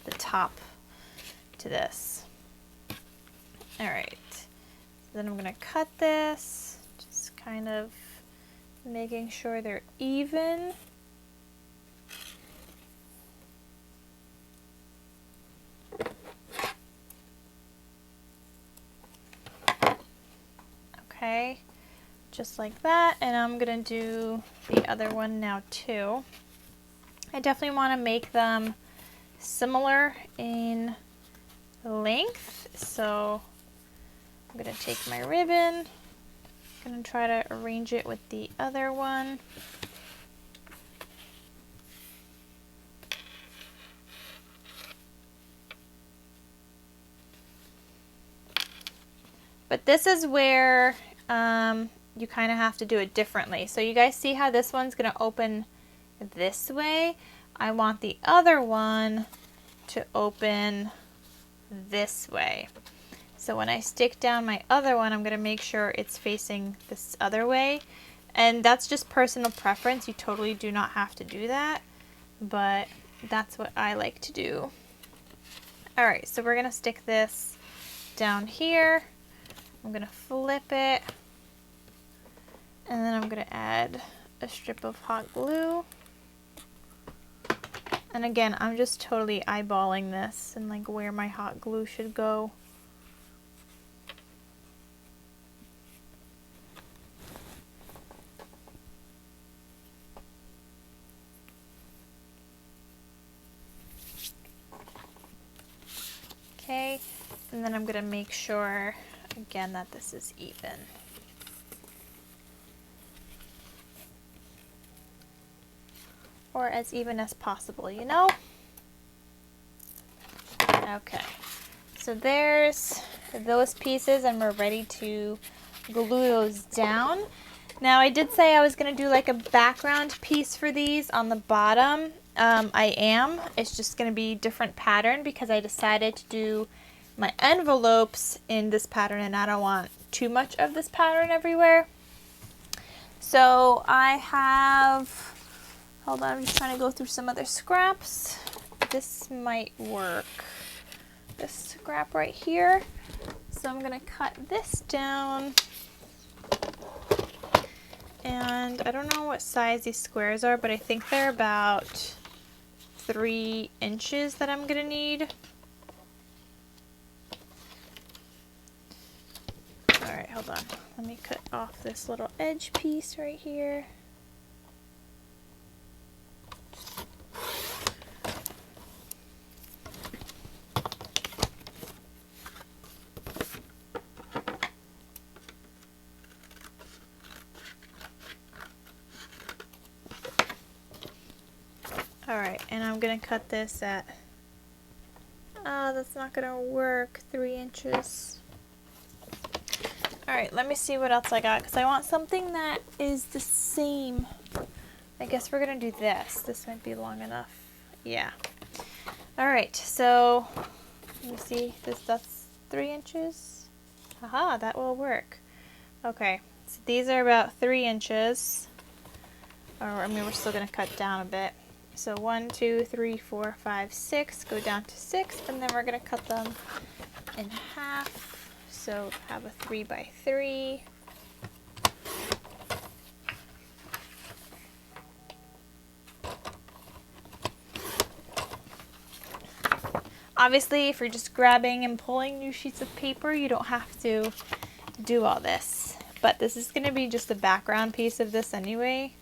Speaker 1: the top to this. All right. So then I'm going to cut this, just kind of making sure they're even. Okay, just like that, and I'm gonna do the other one now too. I definitely want to make them similar in length. So I'm going to take my ribbon, I'm going to try to arrange it with the other one. But this is where you kind of have to do it differently. So you guys see how this one's going to open this way? I want the other one to open this way. So when I stick down my other one, I'm going to make sure it's facing this other way. And that's just personal preference. You totally do not have to do that, but that's what I like to do. All right, so we're going to stick this down here. I'm going to flip it, and then I'm going to add a strip of hot glue. And again, I'm just totally eyeballing this and like where my hot glue should go. Okay, and then I'm going to make sure again that this is even. Or as even as possible, you know? Okay, so there's those pieces and we're ready to glue those down. Now I did say I was going to do like a background piece for these on the bottom. I am. It's just going to be different pattern because I decided to do my envelopes in this pattern and I don't want too much of this pattern everywhere. So I have, hold on, I'm just trying to go through some other scraps. This might work. This scrap right here. So I'm going to cut this down. And I don't know what size these squares are, but I think they're about 3 inches that I'm going to need. Alright, hold on. Let me cut off this little edge piece right here. Alright, and I'm going to cut this at, oh, that's not going to work, 3 inches. Alright, let me see what else I got, because I want something that is the same. I guess we're going to do this. This might be long enough. Yeah. Alright, so, let me see, that's 3 inches. Aha, that will work. Okay, so these are about 3 inches. Or, I mean, we're still going to cut down a bit. So 1, 2, 3, 4, 5, 6, go down to 6, and then we're going to cut them in half. So have a 3 by 3. Obviously, if you're just grabbing and pulling new sheets of paper, you don't have to do all this. But this is going to be just a background piece of this anyway.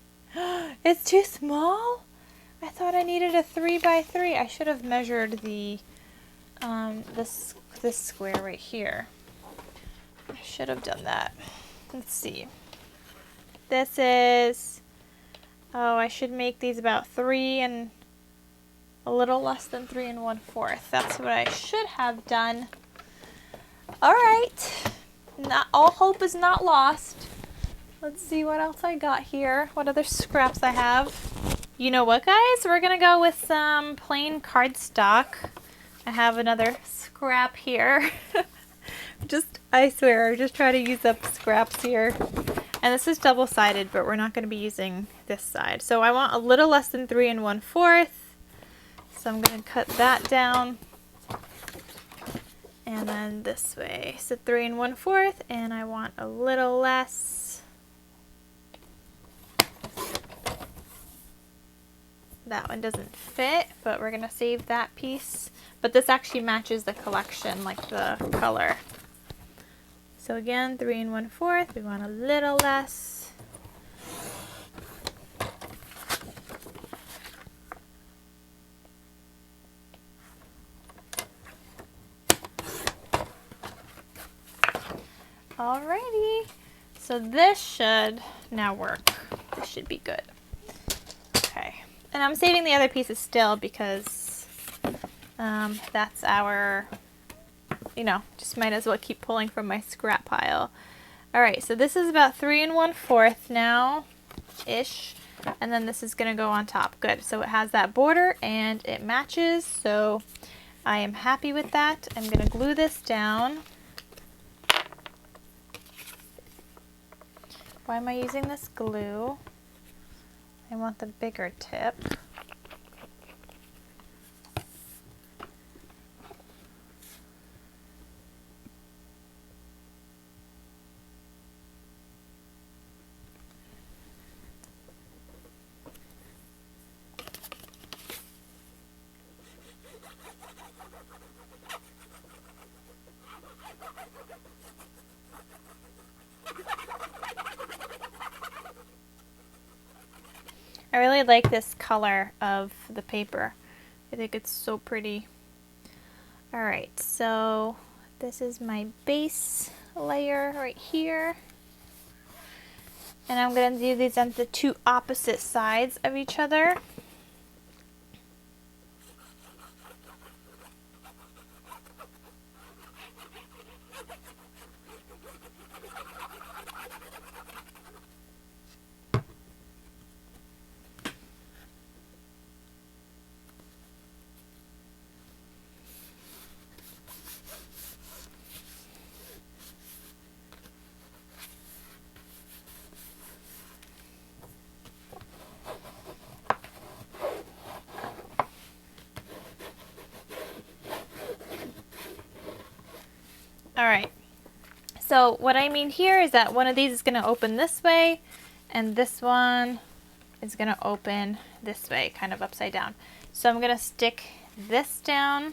Speaker 1: It's too small? I thought I needed a 3 by 3. I should have measured the this square right here. I should have done that. Let's see. This is, oh, I should make these about 3 and a little less than 3 1/4. That's what I should have done. All right. Not all hope is not lost. Let's see what else I got here. What other scraps I have. You know what, guys? We're going to go with some plain cardstock. I have another scrap here. I swear, I just try to use up scraps here. And this is double-sided, but we're not going to be using this side. So I want a little less than 3 1/4. So I'm going to cut that down. And then this way. So 3 1/4, and I want a little less. That one doesn't fit, but we're going to save that piece. But this actually matches the collection, like the color. So again, 3 1/4, we want a little less. Alrighty, so this should now work. This should be good. Okay, and I'm saving the other pieces still because that's our, you know, just might as well keep pulling from my scrap pile. Alright, so this is about 3 1/4 now-ish, and then this is going to go on top. Good, so it has that border and it matches, so I am happy with that. I'm going to glue this down. Why am I using this glue? I want the bigger tip. I really like this color of the paper. I think it's so pretty. Alright, so this is my base layer right here. And I'm going to do these on the 2 opposite sides of each other. Alright, so what I mean here is that one of these is going to open this way, and this one is going to open this way, kind of upside down. So I'm going to stick this down,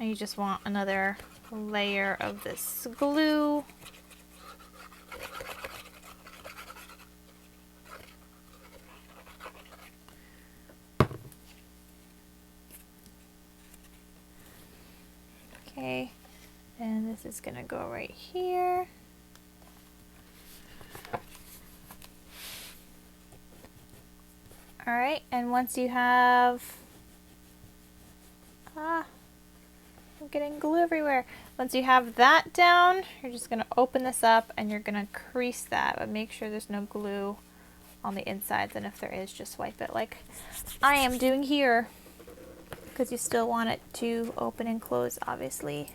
Speaker 1: and you just want another layer of this glue. Okay, and this is going to go right here. Alright, and once you have, I'm getting glue everywhere. Once you have that down, you're just going to open this up and you're going to crease that, but make sure there's no glue on the insides, and if there is, just wipe it like I am doing here, because you still want it to open and close, obviously.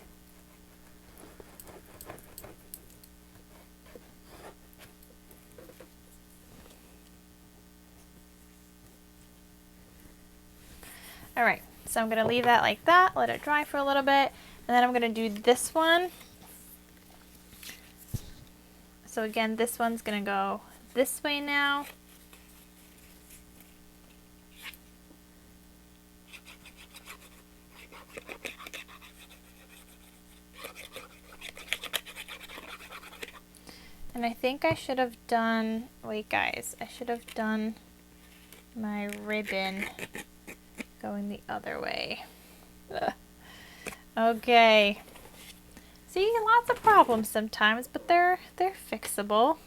Speaker 1: Alright, so I'm going to leave that like that, let it dry for a little bit, and then I'm going to do this one. So again, this one's going to go this way now. And I think I should have done, wait guys, I should have done my ribbon going the other way. Ugh. Okay. See, lots of problems sometimes, but they're fixable.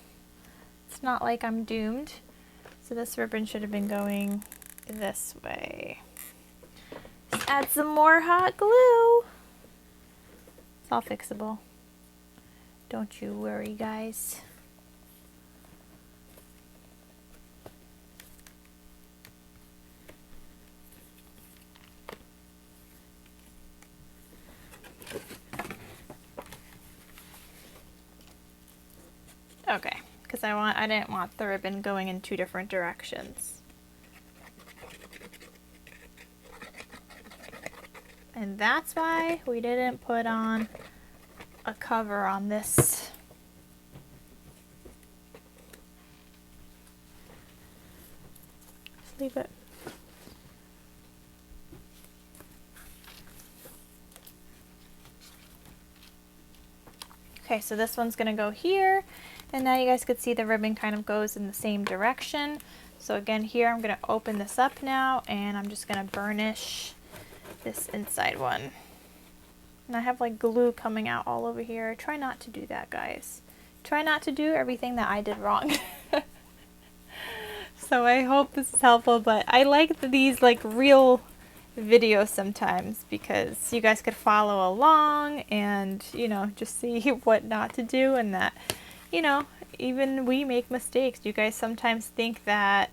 Speaker 1: It's not like I'm doomed. So this ribbon should have been going this way. Just add some more hot glue. It's all fixable. Don't you worry, guys. Okay, because I didn't want the ribbon going in 2 different directions. And that's why we didn't put on a cover on this. Just leave it. Okay, so this one's gonna go here, and now you guys could see the ribbon kind of goes in the same direction. So again, here I'm gonna open this up now, and I'm just gonna burnish this inside one. And I have like glue coming out all over here. Try not to do that, guys. Try not to do everything that I did wrong. So I hope this is helpful, but I like these like real videos sometimes because you guys could follow along and, you know, just see what not to do, and that, you know, even we make mistakes. You guys sometimes think that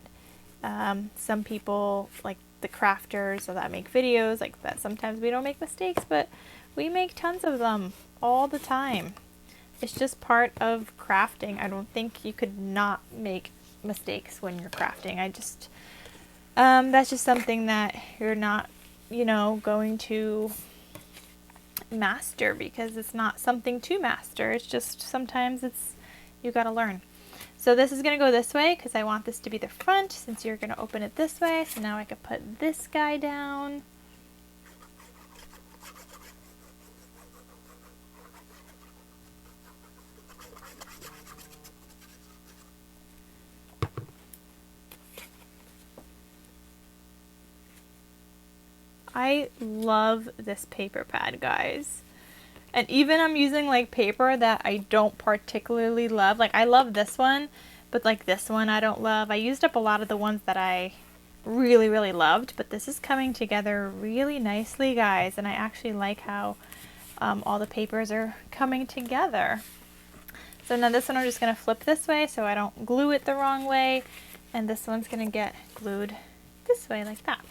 Speaker 1: some people, like the crafters or that make videos like that, sometimes we don't make mistakes, but we make tons of them all the time. It's just part of crafting. I don't think you could not make mistakes when you're crafting. I just that's just something that you're not, you know, going to master because it's not something to master. It's just sometimes it's, you gotta learn. So this is gonna go this way because I want this to be the front since you're gonna open it this way. So now I can put this guy down. I love this paper pad, guys. And even I'm using like paper that I don't particularly love. Like I love this one, but like this one I don't love. I used up a lot of the ones that I really, really loved, but this is coming together really nicely, guys. And I actually like how all the papers are coming together. So now this one I'm just going to flip this way so I don't glue it the wrong way. And this one's going to get glued this way like that.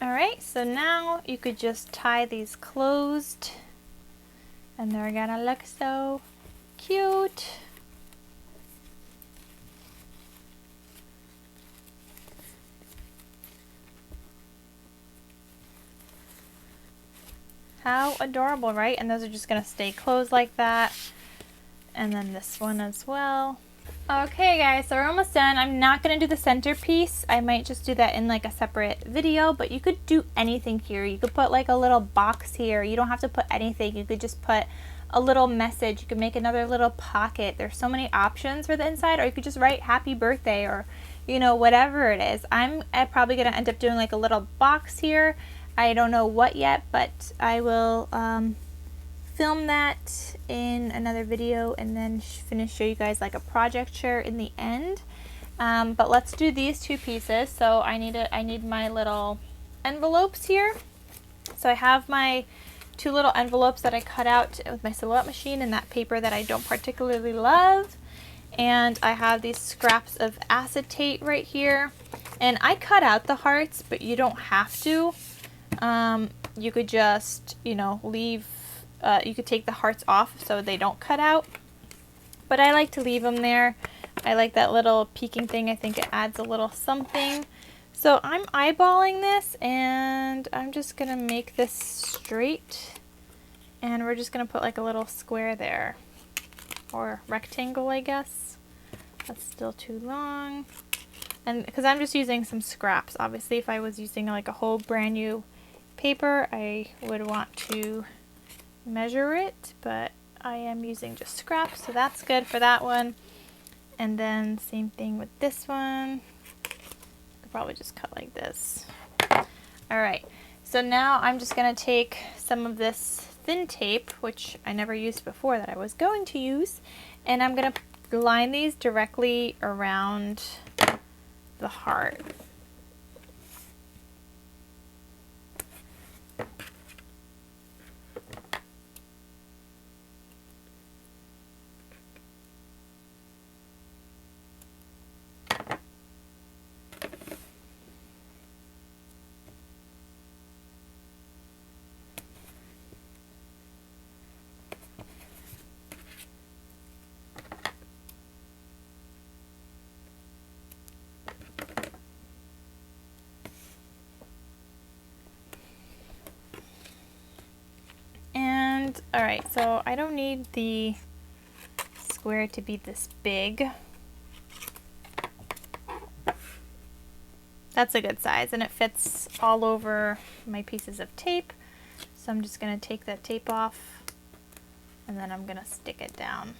Speaker 1: Alright, so now you could just tie these closed and they're gonna look so cute. How adorable, right? And those are just gonna stay closed like that. And then this one as well. Okay guys, so we're almost done. I'm not going to do the centerpiece. I might just do that in like a separate video, but you could do anything here. You could put like a little box here. You don't have to put anything. You could just put a little message. You could make another little pocket. There's so many options for the inside, or you could just write happy birthday or, you know, whatever it is. I'm probably going to end up doing like a little box here. I don't know what yet, but I will film that in another video and then show you guys like a project share in the end. But let's do these two pieces. So I need my little envelopes here. So I have my two little envelopes that I cut out with my silhouette machine and that paper that I don't particularly love. And I have these scraps of acetate right here. And I cut out the hearts, but you don't have to. You could just, you know, leave. You could take the hearts off so they don't cut out, but I like to leave them there. I like that little peeking thing. I think it adds a little something. So I'm eyeballing this and I'm just gonna make this straight, and we're just gonna put like a little square there, or rectangle, I guess. That's still too long, and because I'm just using some scraps. Obviously if I was using like a whole brand new paper I would want to measure it, but I am using just scraps, so that's good for that one. And then same thing with this one. I'll probably just cut like this. Alright, so now I'm just going to take some of this thin tape, which I never used before that I was going to use, and I'm going to line these directly around the heart. Alright, so I don't need the square to be this big. That's a good size, and it fits all over my pieces of tape. So I'm just going to take that tape off, and then I'm going to stick it down.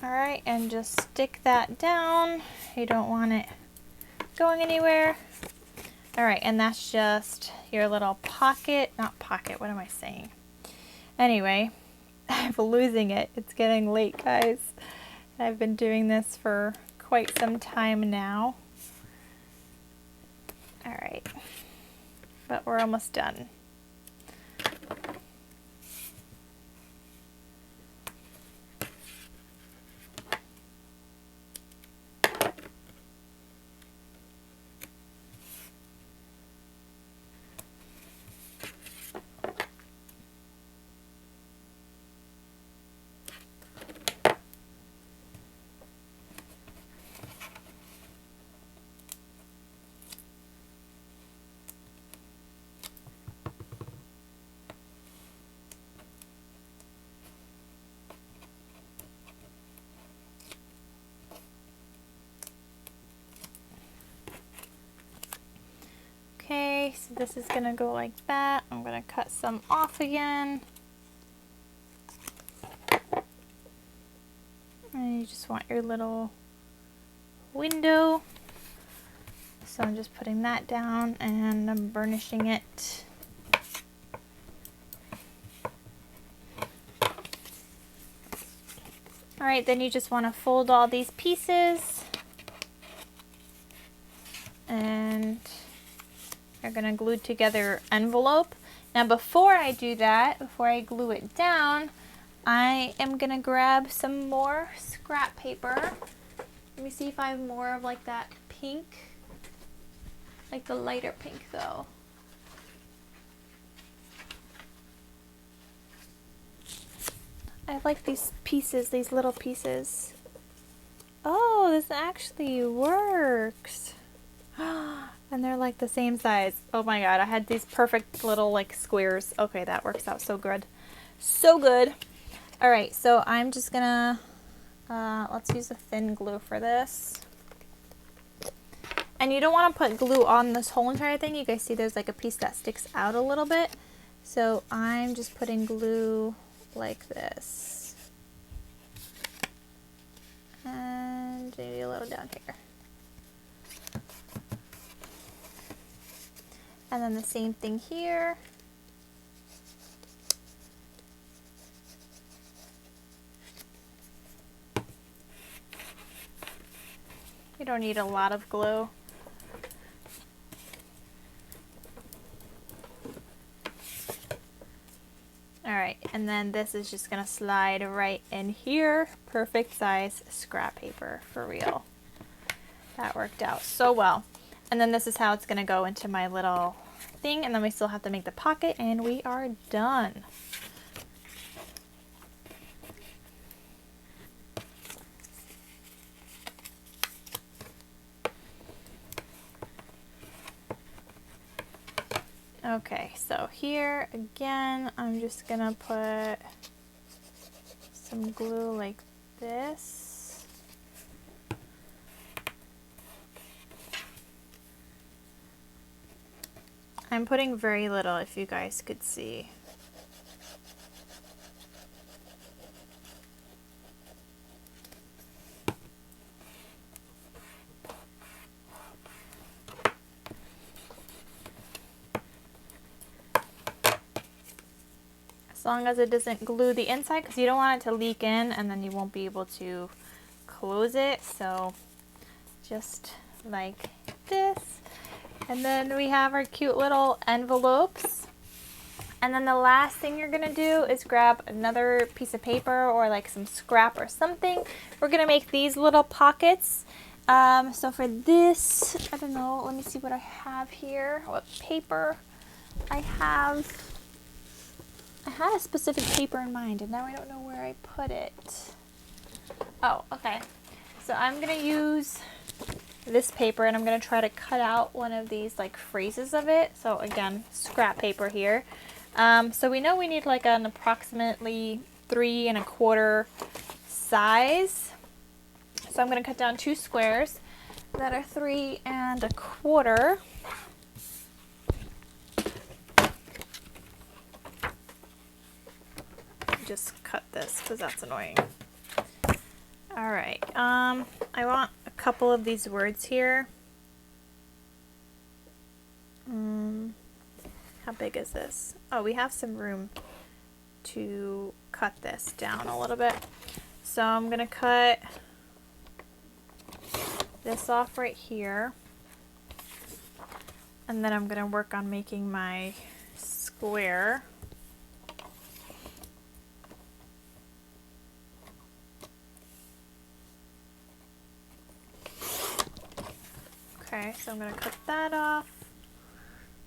Speaker 1: Alright, and just stick that down. You don't want it going anywhere. Alright, and that's just your little pocket, not pocket, what am I saying? Anyway, I'm losing it. It's getting late, guys. I've been doing this for quite some time now. Alright, but we're almost done. Okay, so this is gonna go like that. I'm gonna cut some off again. And you just want your little window. So I'm just putting that down and I'm burnishing it. Alright, then you just want to fold all these pieces. And you're going to glue together your envelope. Now before I do that, before I glue it down, I am going to grab some more scrap paper. Let me see if I have more of like that pink, like the lighter pink though. I like these pieces, these little pieces. Oh, this actually works. And they're like the same size. Oh my god, I had these perfect little like squares. Okay, that works out so good. So good. Alright, so I'm just gonna, let's use a thin glue for this. And you don't want to put glue on this whole entire thing. You guys see there's like a piece that sticks out a little bit. So I'm just putting glue like this. And maybe a little down here. And then the same thing here. You don't need a lot of glue. Alright, and then this is just going to slide right in here. Perfect size scrap paper, for real. That worked out so well. And then this is how it's going to go into my little thing, and then we still have to make the pocket, and we are done. Okay, so here again, I'm just gonna put some glue like this. I'm putting very little, if you guys could see. as long as it doesn't glue the inside, because you don't want it to leak in and then you won't be able to close it. So just like this. And then we have our cute little envelopes. And then the last thing you're gonna do is grab another piece of paper or like some scrap or something. We're gonna make these little pockets. So for this, I don't know, let me see what I have here. What paper I have. I had a specific paper in mind and now I don't know where I put it. Oh, okay. So I'm gonna use this paper and I'm gonna try to cut out one of these like phrases of it. So again, scrap paper here. So we know we need like an approximately 3 1/4 size. So I'm going to cut down 2 squares that are 3 1/4. Just cut this because that's annoying. All right. I want a couple of these words here. How big is this? Oh, we have some room to cut this down a little bit. So I'm gonna cut this off right here. And then I'm gonna work on making my square. Okay, so I'm gonna cut that off.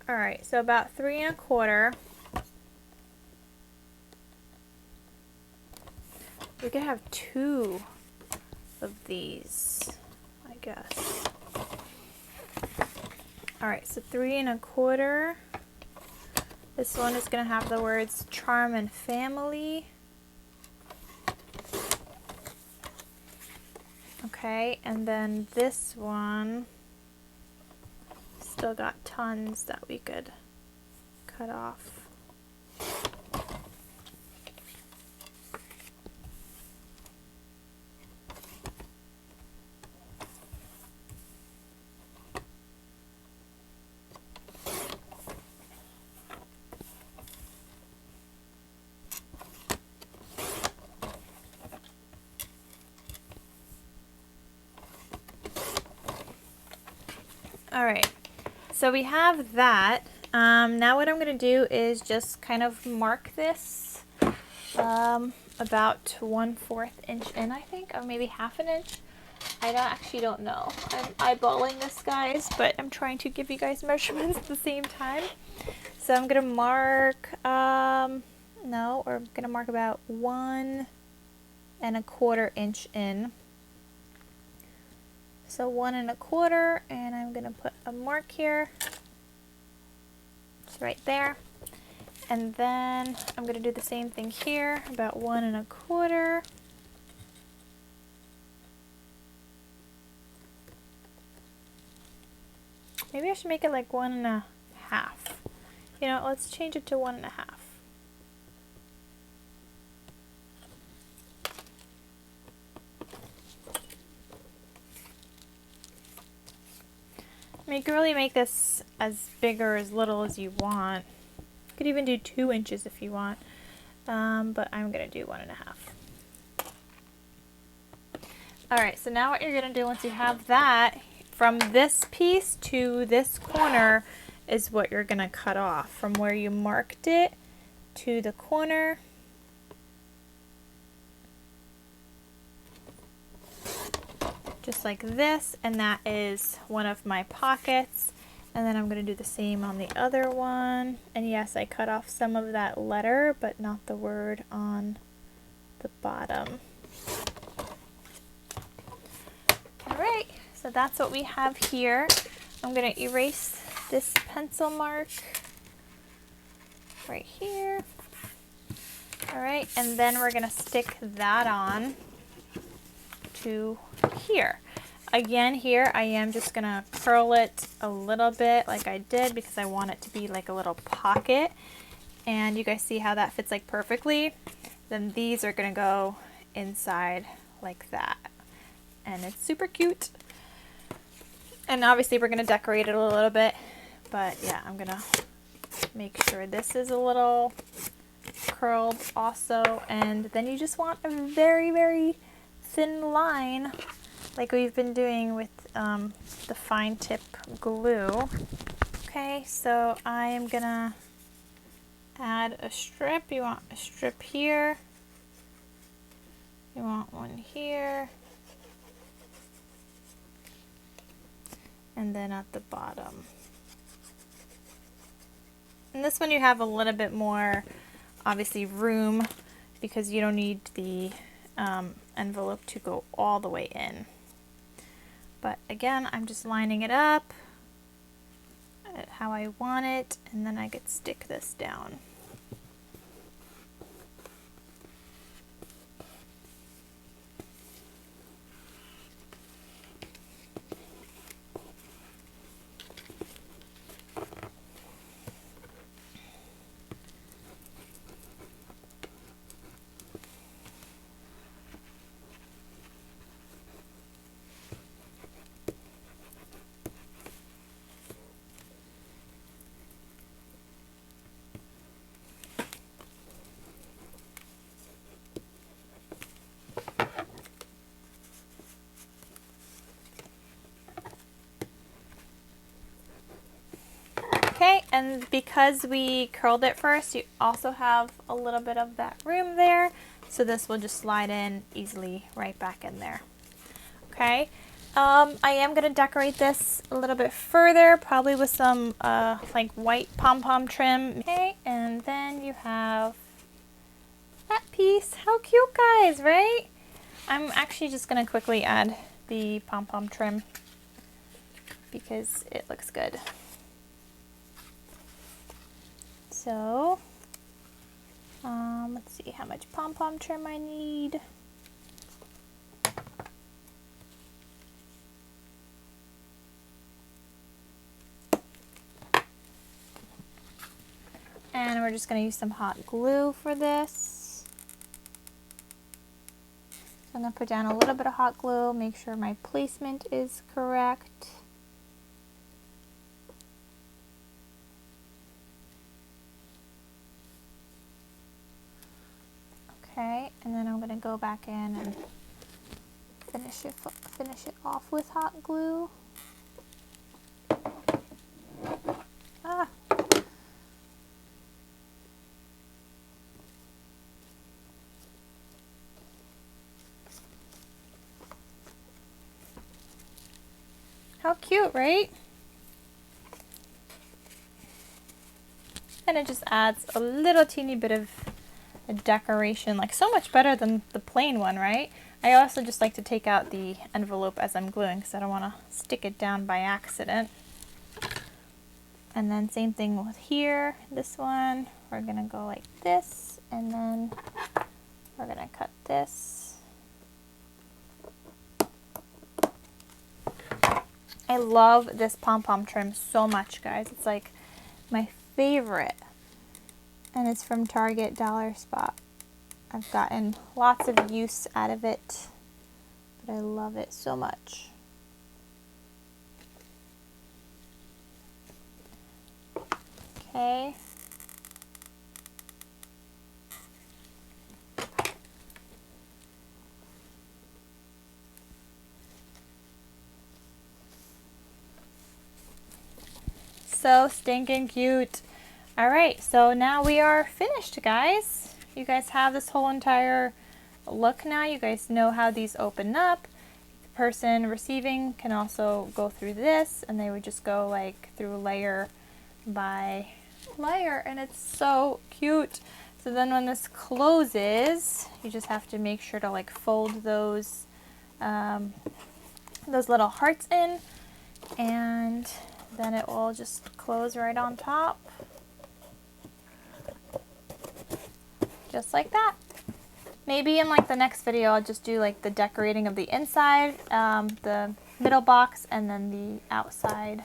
Speaker 1: All right, so about 3 1/4. We could have 2 of these, I guess. All right, so 3 1/4. This one is gonna have the words charm and family. Okay, and then this one still got tons that we could cut off. All right. So we have that. Now what I'm going to do is just kind of mark this about 1/4 inch in, I think, or maybe 1/2 inch. I actually don't know. I'm eyeballing this, guys, but I'm trying to give you guys measurements at the same time. So I'm going to mark, I'm going to mark about 1 1/4 inch in. So 1 1/4, and I'm going to put a mark here. It's right there. And then I'm going to do the same thing here, about 1 1/4. Maybe I should make it like 1 1/2. You know, let's change it to 1 1/2. I mean, you can really make this as big or as little as you want. You could even do 2 inches if you want, but I'm going to do 1 1/2. Alright, so now what you're going to do once you have that, from this piece to this corner is what you're going to cut off. From where you marked it to the corner. Just like this, and that is one of my pockets. And then I'm going to do the same on the other one. And yes, I cut off some of that letter, but not the word on the bottom. Alright, so that's what we have here. I'm going to erase this pencil mark right here. Alright, and then we're going to stick that on to here. Again, here I am just gonna curl it a little bit like I did because I want it to be like a little pocket, and you guys see how that fits like perfectly. Then these are gonna go inside like that, and it's super cute. And obviously we're gonna decorate it a little bit, but yeah, I'm gonna make sure this is a little curled also, and then you just want a very, very thin line like we've been doing with the fine tip glue. Okay, so I am gonna add a strip. You want a strip here, you want one here, and then at the bottom. And this one you have a little bit more, obviously, room because you don't need the envelope to go all the way in. But again, I'm just lining it up at how I want it, and then I could stick this down. Okay, and because we curled it first, you also have a little bit of that room there, so this will just slide in easily right back in there. Okay, I am going to decorate this a little bit further, probably with some like white pom-pom trim. Okay, and then you have that piece. How cute, guys, right? I'm actually just going to quickly add the pom-pom trim because it looks good. So, let's see how much pom-pom trim I need. And we're just going to use some hot glue for this. So I'm going to put down a little bit of hot glue, make sure my placement is correct. Okay, and then I'm going to go back in and finish it off with hot glue. Ah. How cute, right? And it just adds a little teeny bit of a decoration, like so much better than the plain one, right? I also just like to take out the envelope as I'm gluing because I don't want to stick it down by accident. And then same thing with here, this one, we're gonna go like this, and then we're gonna cut this. I love this pom-pom trim so much, guys. It's like my favorite. And it's from Target Dollar Spot. I've gotten lots of use out of it, but I love it so much. Okay. So stinking cute. Alright, so now we are finished, guys. You guys have this whole entire look now. You guys know how these open up. The person receiving can also go through this, and they would just go like through layer by layer, and it's so cute. So then when this closes, you just have to make sure to like fold those little hearts in, and then it will just close right on top. Just like that. Maybe in like the next video I'll just do like the decorating of the inside, the middle box, and then the outside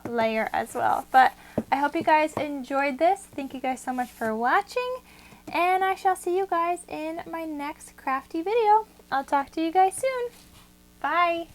Speaker 1: layer as well. But I hope you guys enjoyed this. Thank you guys so much for watching, and I shall see you guys in my next crafty video. I'll talk to you guys soon. Bye!